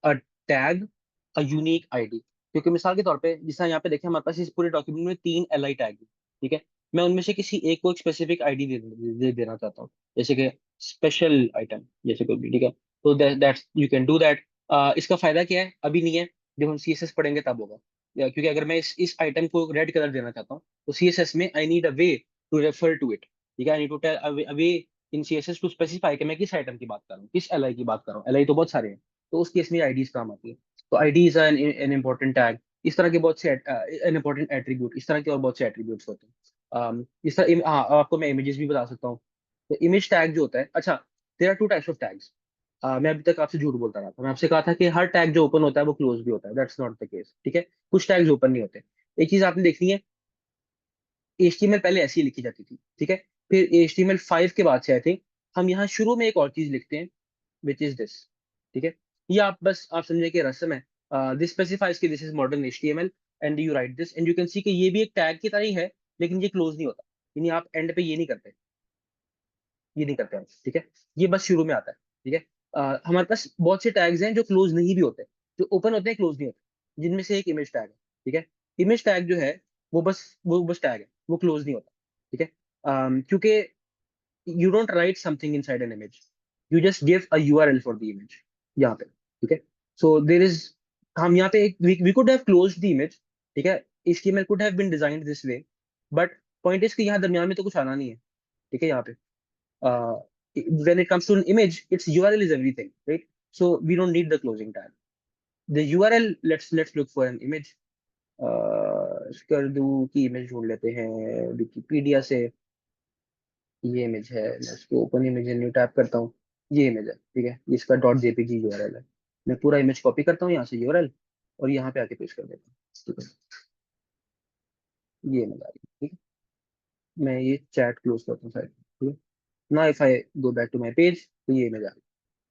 a tag a unique ID. क्योंकि मिसाल के तौर पे जिस यहाँ पे देखें, हमारे पास इस पूरे डॉक्यूमेंट में 3 एल आई टैग है, ठीक है। मैं उनमें से किसी एक को एक स्पेसिफिक आईडी दे देना चाहता हूँ, जैसे कि स्पेशल आइटम, जैसे कोई भी, ठीक है। तो that's you can do that. इसका फायदा क्या है, अभी नहीं है, जब हम सीएसएस पढ़ेंगे तब होगा। क्योंकि अगर मैं इस आइटम को रेड कलर देना चाहता हूँ, तो सीएसएस में I need a way to refer to it, ठीक है। I need to tell a way in CSS to specify कि मैं किस आइटम की बात कर रहा हूँ, किस एलआई की बात कर रहा हूँ। एलआई तो बहुत सारे हैं, तो उस केस में आईडीज काम आती है। तो आईडीज एन इंपॉर्टेंट टैग। इस तरह के बहुत से एन इंपॉर्टेंट एट्रीब्यूट, इस तरह के और बहुत से एट्रीब्यूट्स होते हैं। इस तरह हाँ, आपको मैं इमेजेस भी बता सकता हूँ। तो इमेज टैग जो होता है, अच्छा, there are two types of tags. मैं अभी तक आपसे झूठ बोलता रहा था, मैं आपसे कहा था कि हर टैग जो ओपन होता है वो क्लोज भी होता है, दैट्स नॉट द केस, ठीक है। कुछ टैग्स ओपन नहीं होते। एक चीज आपने देखनी है, HTML पहले ऐसी लिखी जाती थी, ठीक है। फिर HTML5 के बाद से आई थिंक हम यहाँ शुरू में एक और चीज लिखते हैं, विच इज दिस, ठीक है। ये आप समझे कि रस्म है। दिस स्पेसिफाइज कि this is modern HTML and you right this and you can see कि ये भी एक टैग की तरह ही है, लेकिन ये क्लोज नहीं होता, यानी आप एंड पे ये नहीं करते, ये नहीं करते हम, ठीक है। ये बस शुरू में आता है, ठीक है। हमारे पास बहुत से टैग्स हैं जो क्लोज नहीं भी होते, जो ओपन होते हैं क्लोज नहीं होते, जिनमें से एक इमेज टैग है, ठीक है। इमेज टैग जो है वो बस टैग है, वो क्लोज नहीं होता, ठीक है। क्योंकि you don't write something inside an image, you just give a URL for the image यहाँ पे, ठीक है। so there is, हम यहाँ पे we could have closed the image, ठीक है। HTML could have been designed this way, but point is कि यहाँ दरमियान में तो कुछ आना नहीं है, ठीक है। यहाँ पे uh, when it comes to an image, its URL is everything, right? So we don't need the closing tag. The URL, let's look for an image. कर दूं कि इमेज ढूंढ लेते हैं विकिपीडिया से। ये इमेज है, मैं उसको ओपन इमेज न्यू टैप करता हूँ। ये इमेज है, ठीक है, ये इसका डॉट जेपीजी यूआरएल है। मैं पूरा इमेज कॉपी करता हूँ यहाँ से यूआरएल, और यहाँ पे आके पेस्ट कर देता हूँ, ठीक है। ये इमेज आ रही है, ठीक है। मैं ये चैट क्लोज करता हूँ साइड, ठीक है। ना if I go back to my page, तो ये इमेज आ रही है,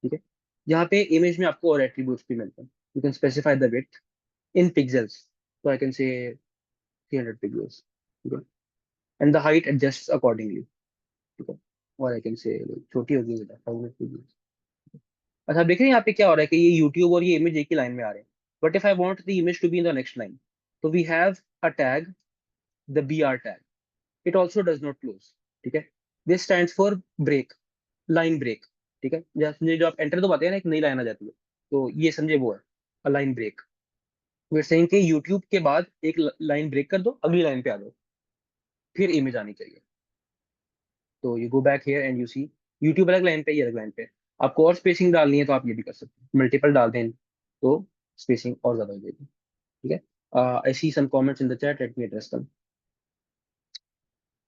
ठीक है। यहाँ पे इमेज में आपको और एट्रीब्यूट्स भी मिलते हैं। You can specify the width in pixels, तो आई कैन से 300 पिक्सेल्स, ठीक है। And the height adjust accordingly, ठीक है। और आई कैन से छोटी होगी 500 पिक्सेल्स। अच्छा, आप देख रहे हैं यहाँ पे क्या हो रहा है कि ये यूट्यूब और ये इमेज एक ही लाइन में आ रहे हैं। But if I want the image to be in the next line, तो we have a tag, the BR tag. It also does not close, ठीक है। This stands for break, line break, ठीक है। जैसे जो आप एंटर दबाते हैं ना, एक नई लाइन आ जाती है, तो ये समझे वो है a line break. We are saying कि यूट्यूब के बाद एक लाइन ब्रेक कर दो, अगली लाइन पे आ जाओ, फिर इमेज आनी चाहिए। तो you go back here and you see YouTube अलग लाइन पे, ये अलग लाइन पे। आपको और स्पेसिंग डालनी है तो आप ये भी कर सकते हैं, मल्टीपल डाल दें तो स्पेसिंग और ज्यादा हो जाएगी, ठीक है। I see some comments in the chat, let me address them.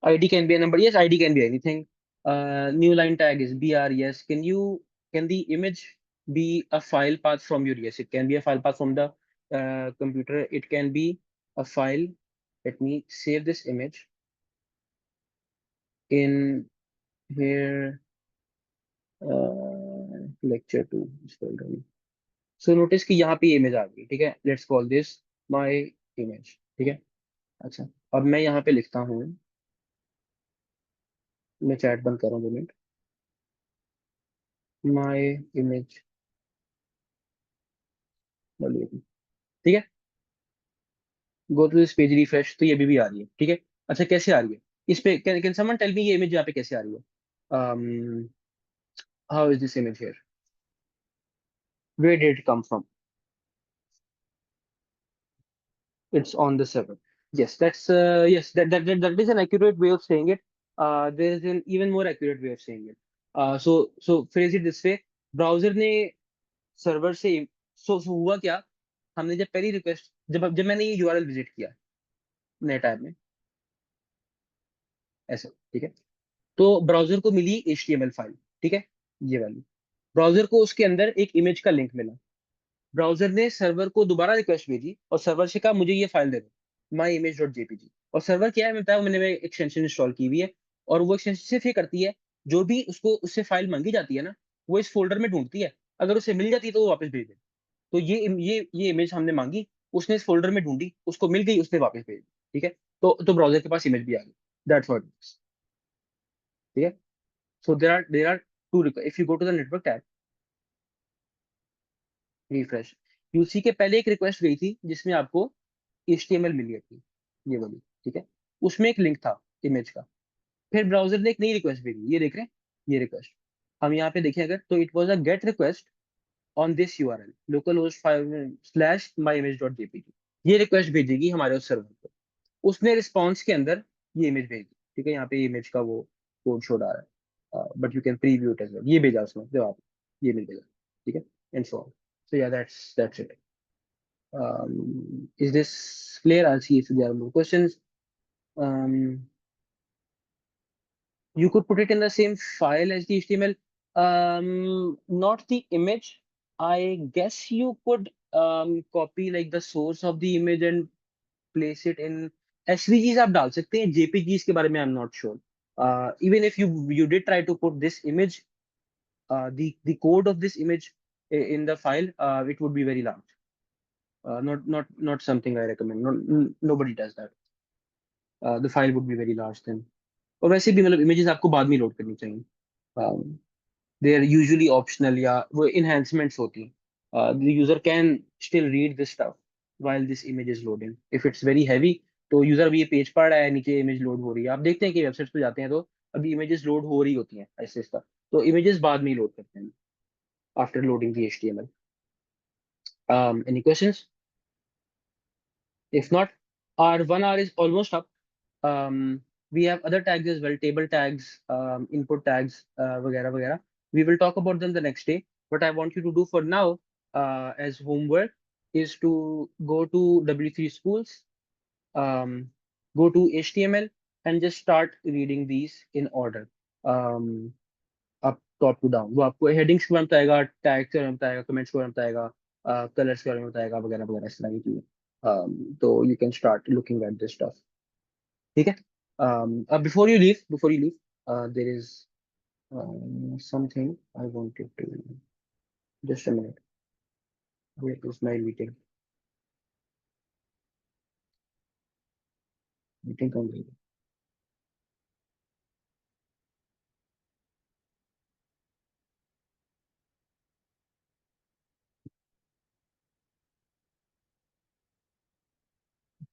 ID can be a number, yes, ID can be anything. New line tag is BR, yes. Can the image be a file path from your, yes, it can be a file path from the computer. It can be a file. Let me save this image in here, lecture 2 folder में। So notice कि यहाँ पे image आ गई, ठीक है। Let's call this my image, ठीक है। अच्छा, अब मैं यहाँ पे लिखता हूँ, मैं चैट बंद कर रहा हूँ 2 मिनट। my image ठीक है, go to this page, refresh, तो ये भी आ रही है। ठीक है, अच्छा कैसे आ रही है इस पे, कैन समवन टेल मी ये इमेज यहाँ पे कैसे आ रही है? How is this image here, where did it come from? It's on the server. Yes, that's yes, that is an accurate way of saying it. There is an even more accurate way of saying it. So phrase it this way. Browser ने server से, so हुआ क्या, हमने जब पहली request, जब मैंने ये यूआरएल विजिट किया नए टैब में, ऐसे, ठीक है, तो ब्राउजर को मिली HTML फाइल, ठीक है, ये वाली। ब्राउजर को उसके अंदर एक इमेज का लिंक मिला। ब्राउजर ने सर्वर को दोबारा रिक्वेस्ट भेजी और सर्वर से कहा मुझे ये फाइल दे दो, माई इमेज डॉट जेपीजी। और सर्वर क्या है, मैं बताया, मैंने एक्सटेंशन इंस्टॉल की हुई है, और वो एक्सटेंशन सिर्फ ये करती है, जो भी उसको उससे फाइल मांगी जाती है ना, वो इस फोल्डर में ढूंढती है, अगर उसे मिल जाती है तो वो वापस भेज दे। तो ये इमेज हमने मांगी, उसने इस फोल्डर में ढूंढी, उसको मिल गई, उसने वापस भेज दी। ठीक है, तो ब्राउजर के पास इमेज भी आ गई। दैट्स व्हाट, ठीक है। So there are two, if you go to the network tab, refresh, you see के पहले एक रिक्वेस्ट गई थी जिसमें आपको HTML मिली थी, ये वाली, ठीक है, उसमें एक लिंक था इमेज का। फिर ब्राउजर ने एक नई रिक्वेस्ट भेजी, ये देख रहे हैं, ये रिक्वेस्ट, हम यहाँ पे देखें अगर, तो it was a get request on this URL local host 5/myimage.jpg। ये रिक्वेस्ट भेजेगी हमारे उस सर्वर को। उसने रिस्पॉन्स के अंदर ये इमेज भेजी, ठीक है, यहाँ पे इमेज का वो कोड शो आ रहा है, but you can preview it as well, ये भेजा उसने जवाब, ये मिल गया, ठीक है, एंड सो ऑन। सो या that's it. Is this clear? I'll see if there are more questions. Um, you could put it in the same file as the HTML. Not the image. I guess you could copy like the source of the image and place it in SVGs. आप डाल सकते हैं, JPGs के बारे में I'm not sure. Even if you did try to put this image, the code of this image in the file, it would be very large. Not something I recommend. Nobody does that. The file would be very large then. और वैसे भी मतलब images आपको बाद में load करनी चाहिए, they are usually optional, या वो इनहेंसमेंट्स होती हैं। The user can still read this stuff while this image is loading. If it's very heavy, तो यूजर अभी ये पेज पढ़ रहा है, नीचे इमेज लोड हो रही है, आप देखते हैं कि वेबसाइट्स पे जाते हैं तो अभी इमेजेस लोड हो रही होती हैं ऐसे इसका, तो इमेजेस बाद में ही लोड करते हैं after loading the HTML। Any questions? If not, our 1 hour is almost up. We have other tags as well, table tags, input tags, वगैरह वगैरह. We will talk about them the next day. What I want you to do for now, as homework, is to go to W3 Schools, um, go to HTML, and just start reading these in order, up top to down. वो आपको headings के बारे में बताएगा, tags के बारे में बताएगा, कमेंट्स के बारे में बताएगा, कलर्स के बारे में बताएगा, वगैरह वगैरह इस तरह की चीजें। तो you can start looking at this stuff. ठीक है, before you leave, there is something I wanted to, just a minute, where is my meeting complete.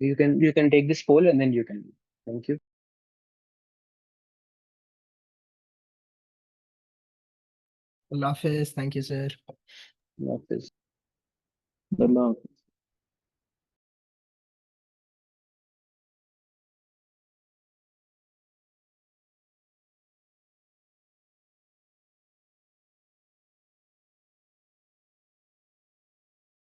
You can take this poll and then you can leave. Thank you.
Allah Hafiz, thank you sir.
Allah Hafiz.